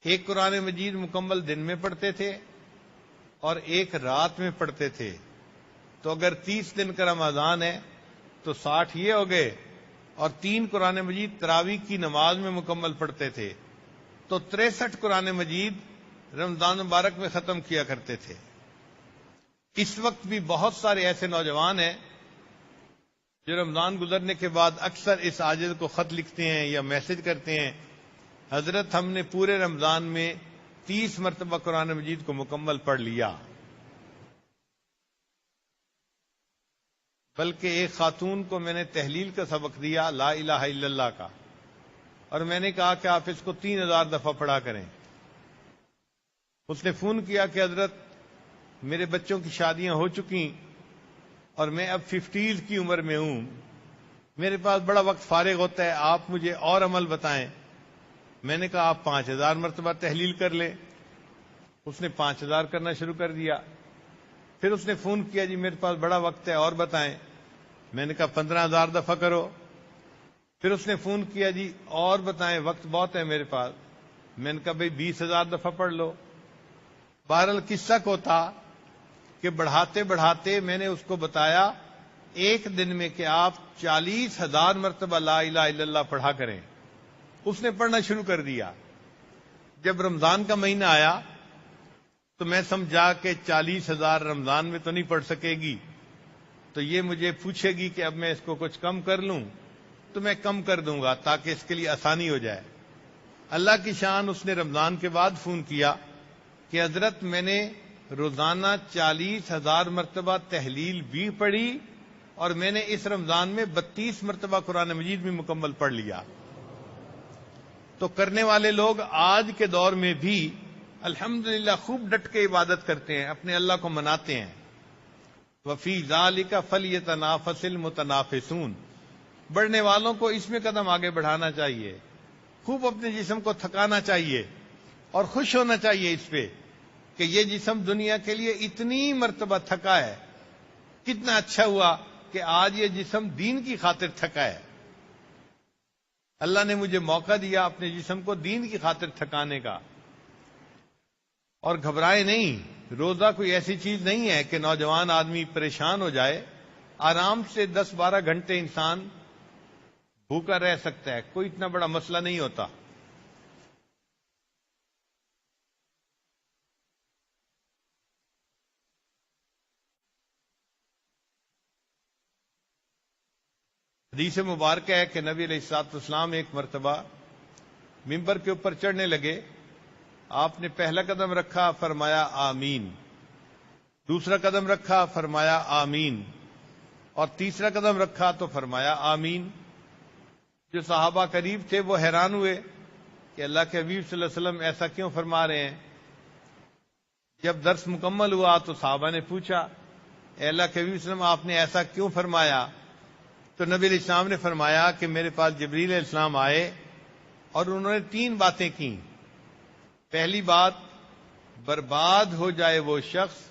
ایک قرآن مجید مکمل دن میں پڑھتے تھے اور ایک رات میں پڑھتے تھے. تو اگر 30 دن کا رمضان ہے تو 60 یہ ہو گئے، اور 3 قرآن مجید تراویح کی نماز میں مکمل پڑھتے تھے. تو 63 قرآن مجید رمضان مبارک میں ختم کیا کرتے تھے. اس وقت بھی بہت سارے ایسے نوجوان ہیں جو رمضان گزرنے کے بعد اکثر اس عاجز کو خط لکھتے ہیں یا میسج کرتے ہیں، حضرت ہم نے پورے رمضان میں 30 مرتبہ قرآن مجید کو مکمل پڑھ لیا. بلکہ ایک خاتون کو میں نے تحلیل کا سبق دیا لا الہ الا اللہ کا، اور میں نے کہا کہ آپ اس کو 3000 دفعہ پڑھا کریں. اس نے فون کیا کہ حضرت میرے بچوں کی شادیاں ہو چکی اور میں اب 50s کی عمر میں ہوں، میرے پاس بڑا وقت فارغ ہوتا ہے، آپ مجھے اور عمل بتائیں. میں نے کہا آپ 5000 مرتبہ تحلیل کر لیں. اس نے 5000 کرنا شروع کر دیا. پھر اس نے فون کیا جی میرے پاس بڑا وقت ہے اور بتائیں. میں نے کہا 15000 دفعہ کرو. پھر اس نے فون کیا جی اور بتائیں، وقت بہت ہے میرے پاس. میں نے کہا بھئی 20000 دفعہ پڑھ لو. بہرحال قصہ کو تھا کہ بڑھاتے بڑھاتے میں نے اس کو بتایا ایک دن میں کہ آپ 40000 مرتبہ لا الہ الا اللہ پڑھا کریں. اس نے پڑھنا شروع کر دیا. جب رمضان کا مہینہ آیا تو میں سمجھا کہ 40000 رمضان میں تو نہیں پڑھ سکے گی، تو یہ مجھے پوچھے گی کہ اب میں اس کو کچھ کم کر لوں، تو میں کم کر دوں گا تاکہ اس کے لیے آسانی ہو جائے. اللہ کی شان، اس نے رمضان کے بعد فون کیا کہ حضرت میں نے روزانہ 40000 مرتبہ تحلیل بھی پڑھی اور میں نے اس رمضان میں 32 مرتبہ قرآن مجید بھی مکمل پڑھ لیا. تو کرنے والے لوگ آج کے دور میں بھی الحمدللہ خوب ڈٹ کے عبادت کرتے ہیں، اپنے اللہ کو مناتے ہیں. وفی ذالک فلیتنافس المتنافسون. بڑھنے والوں کو اس میں قدم آگے بڑھانا چاہیے، خوب اپنے جسم کو تھکانا چاہیے اور خوش ہونا چاہیے اس پہ کہ یہ جسم دنیا کے لیے اتنی مرتبہ تھکا ہے. کتنا اچھا ہوا کہ آج یہ جسم دین کی خاطر تھکا ہے. اللہ نے مجھے موقع دیا اپنے جسم کو دین کی خاطر تھکانے کا. اور گھبرائے نہیں، روزہ کوئی ایسی چیز نہیں ہے کہ نوجوان آدمی پریشان ہو جائے. آرام سے 10-12 گھنٹے انسان بھوکا رہ سکتا ہے، کوئی اتنا بڑا مسئلہ نہیں ہوتا. حدیث مبارکہ ہے کہ نبی علیہ الصلوۃ والسلام ایک مرتبہ ممبر کے اوپر چڑھنے لگے. آپ نے پہلا قدم رکھا، فرمایا آمین. دوسرا قدم رکھا، فرمایا آمین. اور تیسرا قدم رکھا تو فرمایا آمین. جو صحابہ قریب تھے وہ حیران ہوئے کہ اللہ کے حبیب صلی اللہ علیہ وسلم ایسا کیوں فرما رہے ہیں. جب درس مکمل ہوا تو صحابہ نے پوچھا اے اللہ کے حبیب صلی اللہ علیہ وسلم آپ نے ایسا کیوں فرمایا؟ تو نبی علیہ السلام نے فرمایا کہ میرے پاس جبریل علیہ السلام آئے اور انہوں نے 3 باتیں کی. پہلی بات، برباد ہو جائے وہ شخص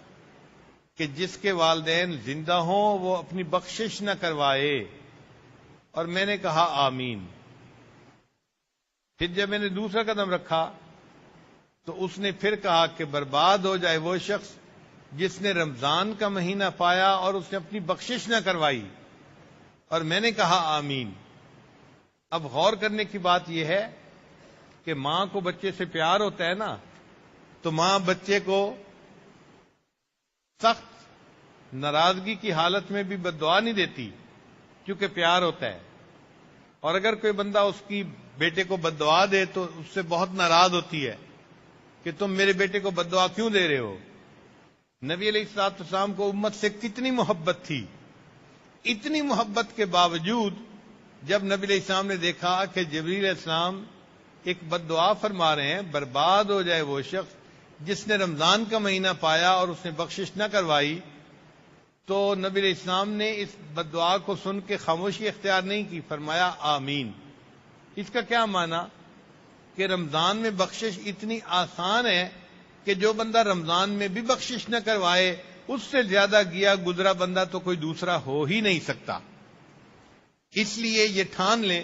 کہ جس کے والدین زندہ ہوں وہ اپنی بخشش نہ کروائے. اور میں نے کہا آمین. پھر جب میں نے دوسرا قدم رکھا تو اس نے پھر کہا کہ برباد ہو جائے وہ شخص جس نے رمضان کا مہینہ پایا اور اس نے اپنی بخشش نہ کروائی، اور میں نے کہا آمین۔ اب غور کرنے کی بات یہ ہے کہ ماں کو بچے سے پیار ہوتا ہے نا، تو ماں بچے کو سخت ناراضگی کی حالت میں بھی بد دعا نہیں دیتی، کیونکہ پیار ہوتا ہے۔ اور اگر کوئی بندہ اس کی بیٹے کو بد دعا دے تو اس سے بہت ناراض ہوتی ہے کہ تم میرے بیٹے کو بد دعا کیوں دے رہے ہو۔ نبی علیہ الصلوۃ والسلام کو امت سے کتنی محبت تھی، اتنی محبت کے باوجود جب نبی علیہ السلام نے دیکھا کہ جبریل علیہ السلام ایک بد دعا فرما رہے ہیں، برباد ہو جائے وہ شخص جس نے رمضان کا مہینہ پایا اور اس نے بخشش نہ کروائی، تو نبی علیہ السلام نے اس بد دعا کو سن کے خاموشی اختیار نہیں کی، فرمایا آمین۔ اس کا کیا معنی کہ رمضان میں بخشش اتنی آسان ہے کہ جو بندہ رمضان میں بھی بخشش نہ کروائے اس سے زیادہ گیا گزرا بندہ تو کوئی دوسرا ہو ہی نہیں سکتا۔ اس لیے یہ ٹھان لیں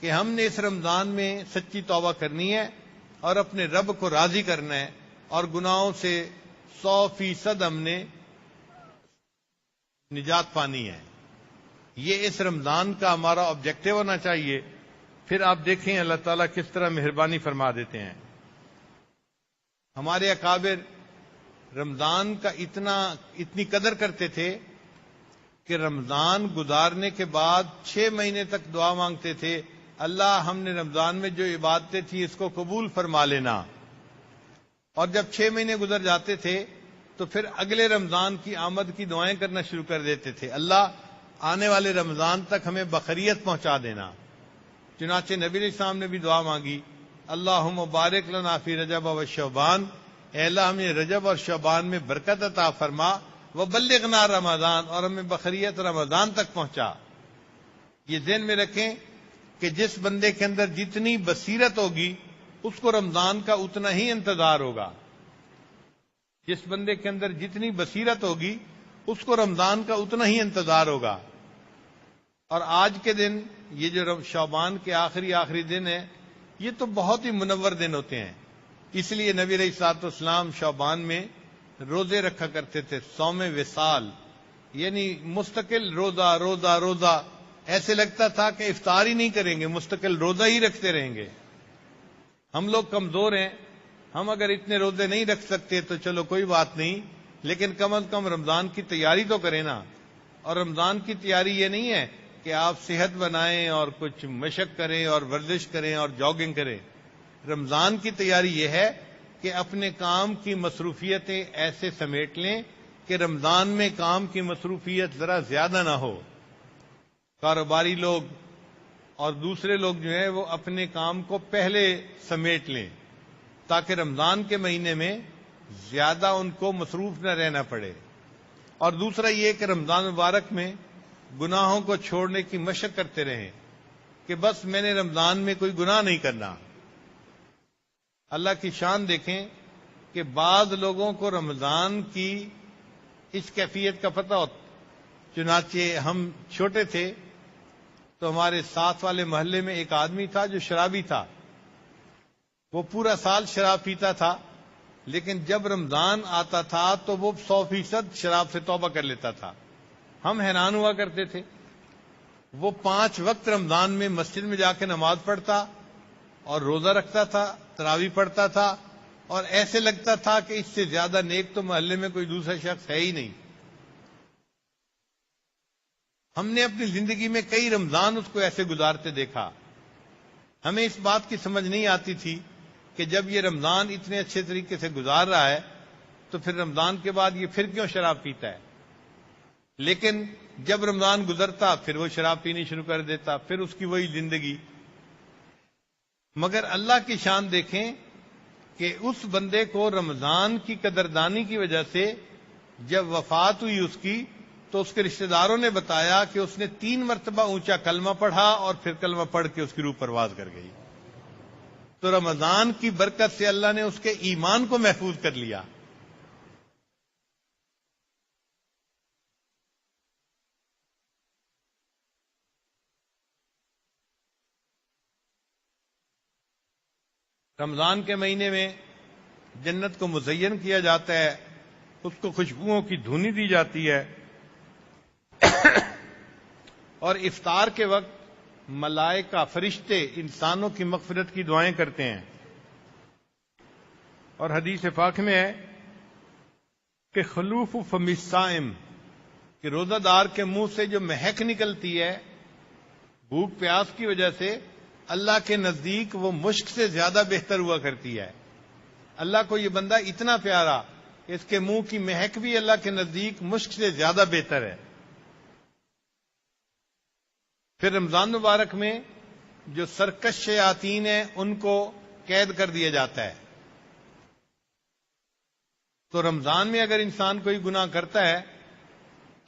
کہ ہم نے اس رمضان میں سچی توبہ کرنی ہے اور اپنے رب کو راضی کرنا ہے، اور گناہوں سے 100% ہم نے نجات پانی ہے۔ یہ اس رمضان کا ہمارا آبجیکٹو ہونا چاہیے۔ پھر آپ دیکھیں اللہ تعالیٰ کس طرح مہربانی فرما دیتے ہیں۔ ہمارے اکابر رمضان کا اتنی قدر کرتے تھے کہ رمضان گزارنے کے بعد 6 مہینے تک دعا مانگتے تھے، اللہ ہم نے رمضان میں جو عبادتیں تھیں اس کو قبول فرما لینا۔ اور جب 6 مہینے گزر جاتے تھے تو پھر اگلے رمضان کی آمد کی دعائیں کرنا شروع کر دیتے تھے، اللہ آنے والے رمضان تک ہمیں بخیریت پہنچا دینا۔ چنانچہ نبی علیہ السلام نے بھی دعا مانگی، اللہم بارک لنا فی رجب و شعبان، اے اللہ ہمیں رجب اور شعبان میں برکت عطا فرما، وبلغنا رمضان، اور ہمیں بخیریت رمضان تک پہنچا۔ یہ ذہن میں رکھیں کہ جس بندے کے اندر جتنی بصیرت ہوگی اس کو رمضان کا اتنا ہی انتظار ہوگا۔ جس بندے کے اندر جتنی بصیرت ہوگی اس کو رمضان کا اتنا ہی انتظار ہوگا۔ اور آج کے دن یہ جو شعبان کے آخری دن ہے، یہ تو بہت ہی منور دن ہوتے ہیں۔ اس لیے نبی علیہ الصلوۃ والسلام شعبان میں روزے رکھا کرتے تھے، صوم وصال، یعنی مستقل روزہ روزہ روزہ، ایسے لگتا تھا کہ افطار ہی نہیں کریں گے، مستقل روزہ ہی رکھتے رہیں گے۔ ہم لوگ کمزور ہیں، ہم اگر اتنے روزے نہیں رکھ سکتے تو چلو کوئی بات نہیں، لیکن کم از کم رمضان کی تیاری تو کریں نا۔ اور رمضان کی تیاری یہ نہیں ہے کہ آپ صحت بنائیں اور کچھ مشق کریں اور ورزش کریں اور جاگنگ کریں۔ رمضان کی تیاری یہ ہے کہ اپنے کام کی مصروفیتیں ایسے سمیٹ لیں کہ رمضان میں کام کی مصروفیت ذرا زیادہ نہ ہو۔ کاروباری لوگ اور دوسرے لوگ جو ہیں وہ اپنے کام کو پہلے سمیٹ لیں تاکہ رمضان کے مہینے میں زیادہ ان کو مصروف نہ رہنا پڑے۔ اور دوسرا یہ کہ رمضان مبارک میں گناہوں کو چھوڑنے کی مشق کرتے رہیں کہ بس میں نے رمضان میں کوئی گناہ نہیں کرنا۔ اللہ کی شان دیکھیں کہ بعض لوگوں کو رمضان کی اس کیفیت کا پتہ ہوتا۔ چنانچہ ہم چھوٹے تھے تو ہمارے ساتھ والے محلے میں ایک آدمی تھا جو شرابی تھا، وہ پورا سال شراب پیتا تھا، لیکن جب رمضان آتا تھا تو وہ 100% شراب سے توبہ کر لیتا تھا۔ ہم حیران ہوا کرتے تھے۔ وہ 5 وقت رمضان میں مسجد میں جا کے نماز پڑھتا اور روزہ رکھتا تھا، تراویح پڑھتا تھا، اور ایسے لگتا تھا کہ اس سے زیادہ نیک تو محلے میں کوئی دوسرا شخص ہے ہی نہیں۔ ہم نے اپنی زندگی میں کئی رمضان اس کو ایسے گزارتے دیکھا۔ ہمیں اس بات کی سمجھ نہیں آتی تھی کہ جب یہ رمضان اتنے اچھے طریقے سے گزار رہا ہے تو پھر رمضان کے بعد یہ پھر کیوں شراب پیتا ہے۔ لیکن جب رمضان گزرتا پھر وہ شراب پینی شروع کر دیتا، پھر اس کی وہی زندگی۔ مگر اللہ کی شان دیکھیں کہ اس بندے کو رمضان کی قدردانی کی وجہ سے جب وفات ہوئی اس کی تو اس کے رشتہ داروں نے بتایا کہ اس نے 3 مرتبہ اونچا کلمہ پڑھا اور پھر کلمہ پڑھ کے اس کی روح پرواز کر گئی۔ تو رمضان کی برکت سے اللہ نے اس کے ایمان کو محفوظ کر لیا۔ رمضان کے مہینے میں جنت کو مزین کیا جاتا ہے، اس کو خوشبوؤں کی دھونی دی جاتی ہے، اور افطار کے وقت ملائکہ فرشتے انسانوں کی مغفرت کی دعائیں کرتے ہیں۔ اور حدیث پاک میں ہے کہ خلوف فم الصائم، کہ روزہ دار کے منہ سے جو مہک نکلتی ہے بھوک پیاس کی وجہ سے، اللہ کے نزدیک وہ مشک سے زیادہ بہتر ہوا کرتی ہے۔ اللہ کو یہ بندہ اتنا پیارا، اس کے منہ کی مہک بھی اللہ کے نزدیک مشک سے زیادہ بہتر ہے۔ پھر رمضان مبارک میں جو سرکش شیاطین ہیں ان کو قید کر دیا جاتا ہے۔ تو رمضان میں اگر انسان کوئی گناہ کرتا ہے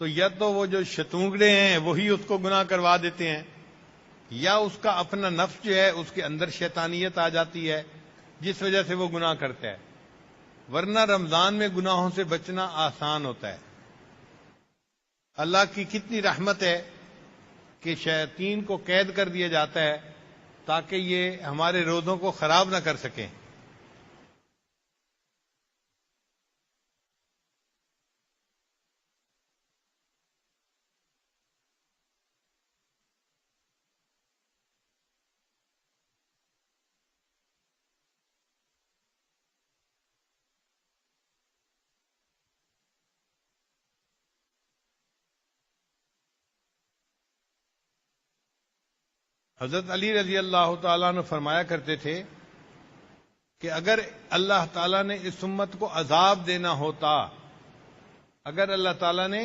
تو یا تو وہ جو شتونگڑے ہیں وہی اس کو گناہ کروا دیتے ہیں، یا اس کا اپنا نفس جو ہے اس کے اندر شیطانیت آ جاتی ہے جس وجہ سے وہ گناہ کرتا ہے، ورنہ رمضان میں گناہوں سے بچنا آسان ہوتا ہے۔ اللہ کی کتنی رحمت ہے کہ شیاطین کو قید کر دیا جاتا ہے تاکہ یہ ہمارے روزوں کو خراب نہ کر سکیں۔ حضرت علی رضی اللہ تعالیٰ نے فرمایا کرتے تھے کہ اگر اللہ تعالیٰ نے اس امت کو عذاب دینا ہوتا، اگر اللہ تعالیٰ نے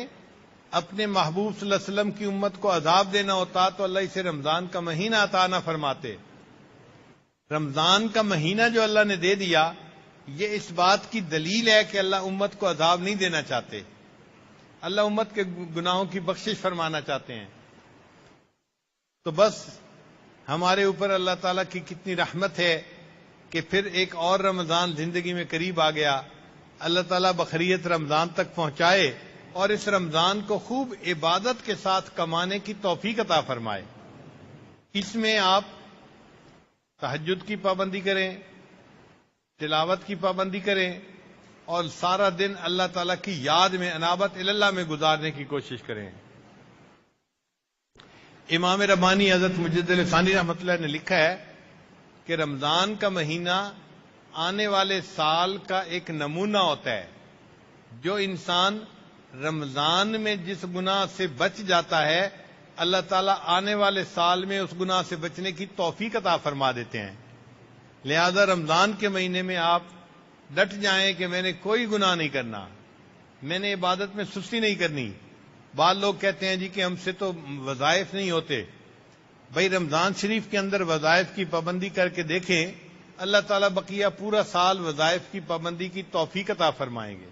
اپنے محبوب صلی اللہ علیہ وسلم کی امت کو عذاب دینا ہوتا تو اللہ اسے رمضان کا مہینہ عطا نہ فرماتے۔ رمضان کا مہینہ جو اللہ نے دے دیا، یہ اس بات کی دلیل ہے کہ اللہ امت کو عذاب نہیں دینا چاہتے، اللہ امت کے گناہوں کی بخشش فرمانا چاہتے ہیں۔ تو بس ہمارے اوپر اللہ تعالیٰ کی کتنی رحمت ہے کہ پھر ایک اور رمضان زندگی میں قریب آ گیا۔ اللہ تعالیٰ بخیریت رمضان تک پہنچائے اور اس رمضان کو خوب عبادت کے ساتھ کمانے کی توفیق عطا فرمائے۔ اس میں آپ تہجد کی پابندی کریں، تلاوت کی پابندی کریں، اور سارا دن اللہ تعالیٰ کی یاد میں، انابت اللہ میں گزارنے کی کوشش کریں۔ امام ربانی حضرت مجد ثانی رحمۃ اللہ نے لکھا ہے کہ رمضان کا مہینہ آنے والے سال کا ایک نمونہ ہوتا ہے۔ جو انسان رمضان میں جس گناہ سے بچ جاتا ہے، اللہ تعالیٰ آنے والے سال میں اس گناہ سے بچنے کی توفیق عطا فرما دیتے ہیں۔ لہذا رمضان کے مہینے میں آپ ڈٹ جائیں کہ میں نے کوئی گناہ نہیں کرنا، میں نے عبادت میں سستی نہیں کرنی۔ بعض لوگ کہتے ہیں جی کہ ہم سے تو وظائف نہیں ہوتے۔ بھائی رمضان شریف کے اندر وظائف کی پابندی کر کے دیکھیں، اللہ تعالیٰ بقیہ پورا سال وظائف کی پابندی کی توفیق عطا فرمائیں گے۔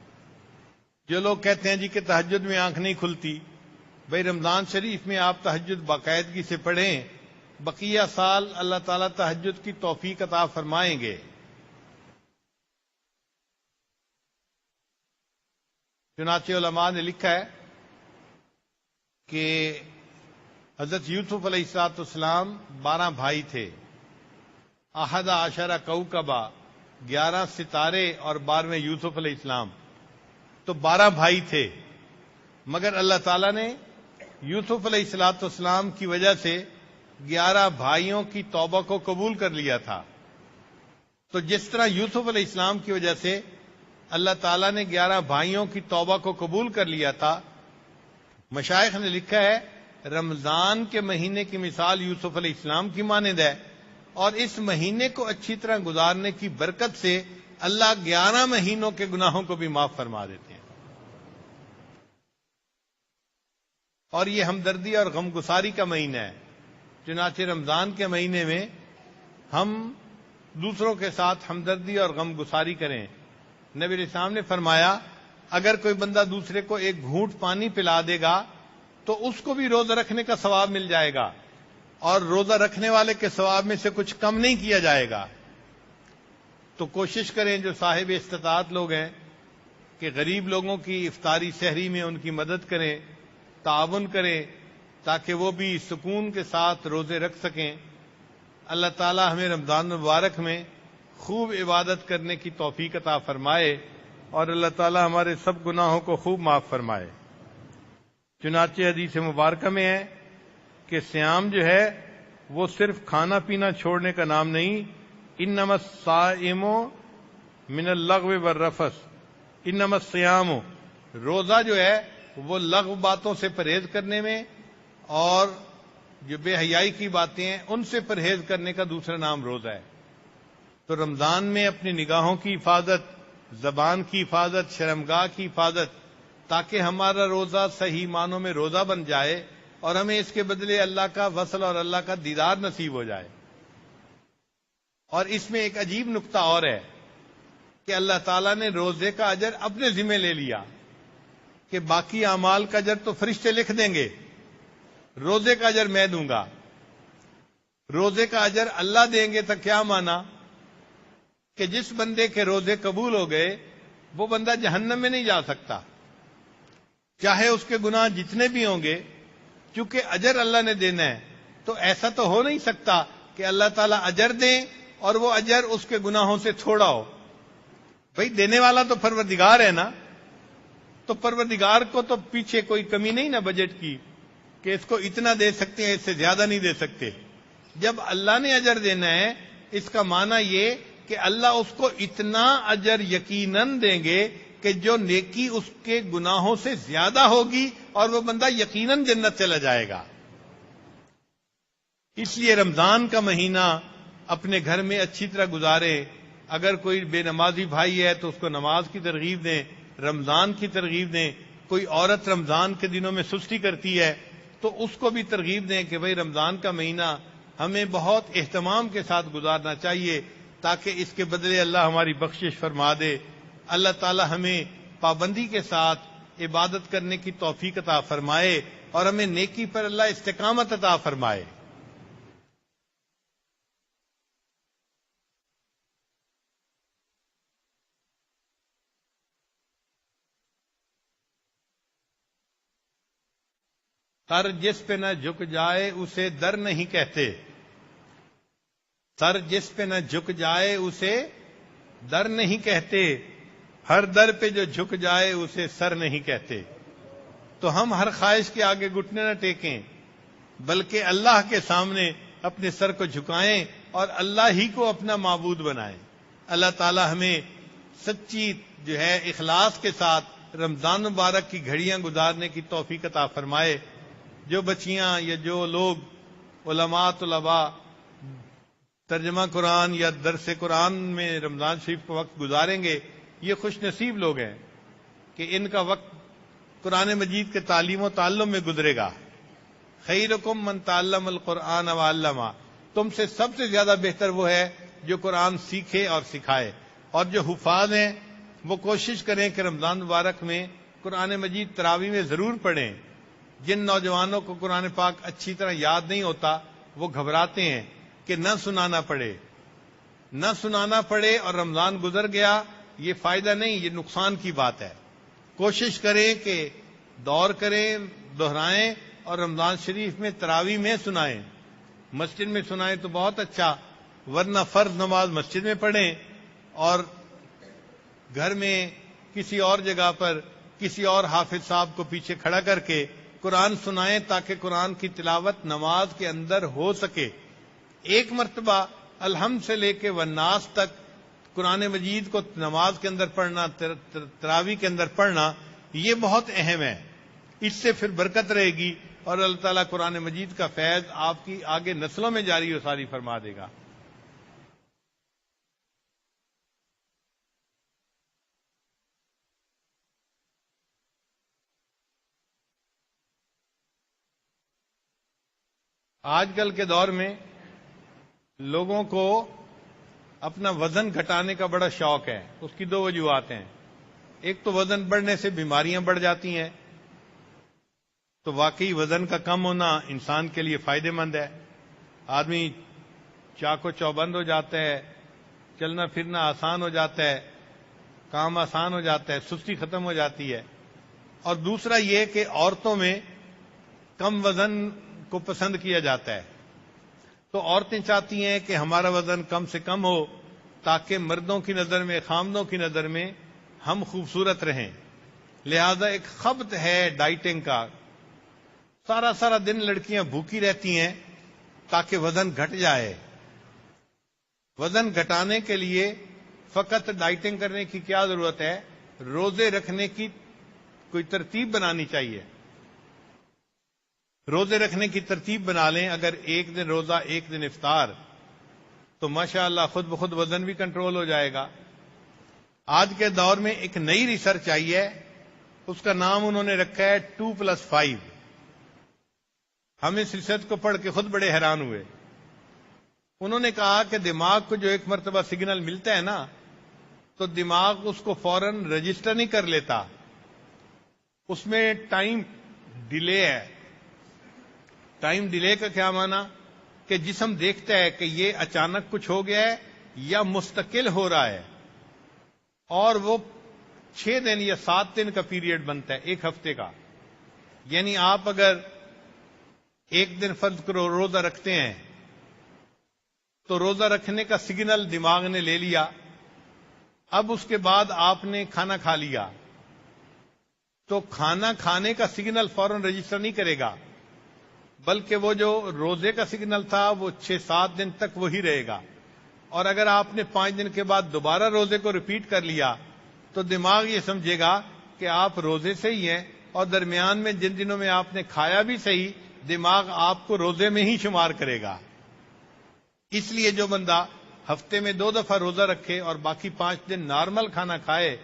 جو لوگ کہتے ہیں جی کہ تہجد میں آنکھ نہیں کھلتی، بھائی رمضان شریف میں آپ تہجد باقاعدگی سے پڑھیں، بقیہ سال اللہ تعالیٰ تہجد کی توفیق عطا فرمائیں گے۔ چنانچہ علماء نے لکھا ہے کہ حضرت یوسف علیہ السلام 12 بھائی تھے، 11 کوكبا، 11 ستارے اور 12ویں یوسف علیہ السلام، تو 12 بھائی تھے، مگر اللہ تعالیٰ نے یوسف علیہ السلام کی وجہ سے 11 بھائیوں کی توبہ کو قبول کر لیا تھا۔ تو جس طرح یوسف علیہ السلام کی وجہ سے اللہ تعالیٰ نے 11 بھائیوں کی توبہ کو قبول کر لیا تھا، مشائخ نے لکھا ہے رمضان کے مہینے کی مثال یوسف علیہ السلام کی مانند ہے، اور اس مہینے کو اچھی طرح گزارنے کی برکت سے اللہ 11 مہینوں کے گناہوں کو بھی معاف فرما دیتے ہیں۔ اور یہ ہمدردی اور غمگساری کا مہینہ ہے، چنانچہ رمضان کے مہینے میں ہم دوسروں کے ساتھ ہمدردی اور غمگساری کریں۔ نبی علیہ السلام نے فرمایا اگر کوئی بندہ دوسرے کو ایک گھونٹ پانی پلا دے گا تو اس کو بھی روزہ رکھنے کا ثواب مل جائے گا، اور روزہ رکھنے والے کے ثواب میں سے کچھ کم نہیں کیا جائے گا۔ تو کوشش کریں جو صاحب استطاعت لوگ ہیں کہ غریب لوگوں کی افطاری سحری میں ان کی مدد کریں، تعاون کریں، تاکہ وہ بھی سکون کے ساتھ روزے رکھ سکیں۔ اللہ تعالی ہمیں رمضان مبارک میں خوب عبادت کرنے کی توفیق عطا فرمائے اور اللہ تعالی ہمارے سب گناہوں کو خوب معاف فرمائے۔ چنانچہ حدیث مبارکہ میں ہے کہ صیام جو ہے وہ صرف کھانا پینا چھوڑنے کا نام نہیں، انما الصائم من اللغو والرفث، انما الصیام، روزہ جو ہے وہ لغو باتوں سے پرہیز کرنے میں اور جو بے حیائی کی باتیں ہیں ان سے پرہیز کرنے کا دوسرا نام روزہ ہے۔ تو رمضان میں اپنی نگاہوں کی حفاظت، زبان کی حفاظت، شرمگاہ کی حفاظت، تاکہ ہمارا روزہ صحیح معنوں میں روزہ بن جائے اور ہمیں اس کے بدلے اللہ کا وصل اور اللہ کا دیدار نصیب ہو جائے۔ اور اس میں ایک عجیب نقطہ اور ہے کہ اللہ تعالیٰ نے روزے کا اجر اپنے ذمہ لے لیا کہ باقی اعمال کا اجر تو فرشتے لکھ دیں گے، روزے کا اجر میں دوں گا۔ روزے کا اجر اللہ دیں گے تو کیا مانا کہ جس بندے کے روزے قبول ہو گئے وہ بندہ جہنم میں نہیں جا سکتا، چاہے اس کے گناہ جتنے بھی ہوں گے، چونکہ اجر اللہ نے دینا ہے۔ تو ایسا تو ہو نہیں سکتا کہ اللہ تعالیٰ اجر دیں اور وہ اجر اس کے گناہوں سے تھوڑا ہو۔ بھئی دینے والا تو پروردگار ہے نا، تو پروردگار کو تو پیچھے کوئی کمی نہیں نا بجٹ کی کہ اس کو اتنا دے سکتے ہیں، اس سے زیادہ نہیں دے سکتے۔ جب اللہ نے اجر دینا ہے اس کا معنی یہ کہ اللہ اس کو اتنا اجر یقیناً دیں گے کہ جو نیکی اس کے گناہوں سے زیادہ ہوگی اور وہ بندہ یقیناً جنت چلا جائے گا۔ اس لیے رمضان کا مہینہ اپنے گھر میں اچھی طرح گزارے۔ اگر کوئی بے نمازی بھائی ہے تو اس کو نماز کی ترغیب دیں، رمضان کی ترغیب دیں۔ کوئی عورت رمضان کے دنوں میں سستی کرتی ہے تو اس کو بھی ترغیب دیں کہ بھئی رمضان کا مہینہ ہمیں بہت اہتمام کے ساتھ گزارنا چاہیے تاکہ اس کے بدلے اللہ ہماری بخشش فرما دے۔ اللہ تعالی ہمیں پابندی کے ساتھ عبادت کرنے کی توفیق عطا فرمائے اور ہمیں نیکی پر اللہ استقامت عطا فرمائے۔ سر جس پہ نہ جھک جائے اسے در نہیں کہتے، سر جس پہ نہ جھک جائے اسے در نہیں کہتے، ہر در پہ جو جھک جائے اسے سر نہیں کہتے۔ تو ہم ہر خواہش کے آگے گھٹنے نہ ٹیکیں بلکہ اللہ کے سامنے اپنے سر کو جھکائیں اور اللہ ہی کو اپنا معبود بنائیں۔ اللہ تعالی ہمیں سچی جو ہے اخلاص کے ساتھ رمضان مبارک کی گھڑیاں گزارنے کی توفیق عطا فرمائے۔ جو بچیاں یا جو لوگ علماء طلباء ترجمہ قرآن یا درس قرآن میں رمضان شریف کا وقت گزاریں گے یہ خوش نصیب لوگ ہیں کہ ان کا وقت قرآن مجید کے تعلیم و تعلم میں گزرے گا۔ خیرکم من تعلم القرآن وعلمہ، تم سے سب سے زیادہ بہتر وہ ہے جو قرآن سیکھے اور سکھائے۔ اور جو حفاظ ہیں وہ کوشش کریں کہ رمضان مبارک میں قرآن مجید تراویح میں ضرور پڑھیں۔ جن نوجوانوں کو قرآن پاک اچھی طرح یاد نہیں ہوتا وہ گھبراتے ہیں کہ نہ سنانا پڑے اور رمضان گزر گیا، یہ فائدہ نہیں، یہ نقصان کی بات ہے۔ کوشش کریں کہ دور کریں، دہرائیں اور رمضان شریف میں تراویح میں سنائیں۔ مسجد میں سنائیں تو بہت اچھا، ورنہ فرض نماز مسجد میں پڑھیں اور گھر میں کسی اور جگہ پر کسی اور حافظ صاحب کو پیچھے کھڑا کر کے قرآن سنائیں تاکہ قرآن کی تلاوت نماز کے اندر ہو سکے۔ ایک مرتبہ الحمد سے لے کے والناس تک قرآن مجید کو نماز کے اندر پڑھنا، تراویح کے اندر پڑھنا، یہ بہت اہم ہے۔ اس سے پھر برکت رہے گی اور اللہ تعالیٰ قرآن مجید کا فیض آپ کی آگے نسلوں میں جاری و ساری فرما دے گا۔ آج کل کے دور میں لوگوں کو اپنا وزن گھٹانے کا بڑا شوق ہے۔ اس کی دو وجوہات ہیں۔ ایک تو وزن بڑھنے سے بیماریاں بڑھ جاتی ہیں، تو واقعی وزن کا کم ہونا انسان کے لیے فائدہ مند ہے۔ آدمی چاق و چوبند ہو جاتا ہے، چلنا پھرنا آسان ہو جاتا ہے، کام آسان ہو جاتا ہے، سستی ختم ہو جاتی ہے۔ اور دوسرا یہ کہ عورتوں میں کم وزن کو پسند کیا جاتا ہے، تو عورتیں چاہتی ہیں کہ ہمارا وزن کم سے کم ہو تاکہ مردوں کی نظر میں، خامدوں کی نظر میں ہم خوبصورت رہیں۔ لہذا ایک خبط ہے ڈائٹنگ کا، سارا دن لڑکیاں بھوکی رہتی ہیں تاکہ وزن گھٹ جائے۔ وزن گھٹانے کے لیے فقط ڈائٹنگ کرنے کی کیا ضرورت ہے؟ روزے رکھنے کی کوئی ترتیب بنانی چاہیے۔ روزے رکھنے کی ترتیب بنا لیں، اگر ایک دن روزہ ایک دن افطار، تو ماشاءاللہ خود بخود وزن بھی کنٹرول ہو جائے گا۔ آج کے دور میں ایک نئی ریسرچ آئی ہے، اس کا نام انہوں نے رکھا ہے 2+5۔ ہم اس ریسرچ کو پڑھ کے خود بڑے حیران ہوئے۔ انہوں نے کہا کہ دماغ کو جو ایک مرتبہ سگنل ملتا ہے نا، تو دماغ اس کو فوراً رجسٹر نہیں کر لیتا، اس میں ٹائم ڈیلے ہے۔ ٹائم ڈیلے کا کیا معنی؟ کہ جسم دیکھتا ہے کہ یہ اچانک کچھ ہو گیا ہے یا مستقل ہو رہا ہے، اور وہ 6 دن یا 7 دن کا پیریڈ بنتا ہے ایک ہفتے کا۔ یعنی آپ اگر ایک دن فرض کرو روزہ رکھتے ہیں، تو روزہ رکھنے کا سگنل دماغ نے لے لیا، اب اس کے بعد آپ نے کھانا کھا لیا، تو کھانا کھانے کا سگنل فوراً رجسٹر نہیں کرے گا، بلکہ وہ جو روزے کا سگنل تھا وہ 6-7 دن تک وہی رہے گا۔ اور اگر آپ نے 5 دن کے بعد دوبارہ روزے کو ریپیٹ کر لیا، تو دماغ یہ سمجھے گا کہ آپ روزے سے ہی ہیں، اور درمیان میں جن دنوں میں آپ نے کھایا بھی صحیح، دماغ آپ کو روزے میں ہی شمار کرے گا۔ اس لیے جو بندہ ہفتے میں 2 دفعہ روزہ رکھے اور باقی 5 دن نارمل کھانا کھائے،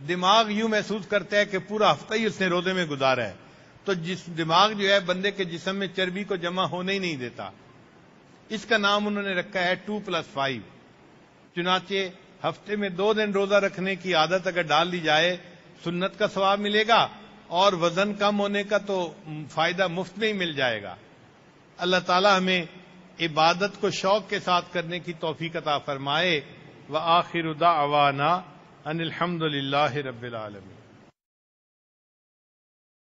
دماغ یوں محسوس کرتا ہے کہ پورا ہفتہ ہی اس نے روزے میں گزارا ہے۔ تو دماغ جو ہے بندے کے جسم میں چربی کو جمع ہونے ہی نہیں دیتا۔ اس کا نام انہوں نے رکھا ہے 2+5۔ چنانچہ ہفتے میں 2 دن روزہ رکھنے کی عادت اگر ڈال دی جائے، سنت کا ثواب ملے گا، اور وزن کم ہونے کا تو فائدہ مفت میں ہی مل جائے گا۔ اللہ تعالی ہمیں عبادت کو شوق کے ساتھ کرنے کی توفیق عطا فرمائے۔ وآخر دعوانا ان الحمد للہ رب العالمین۔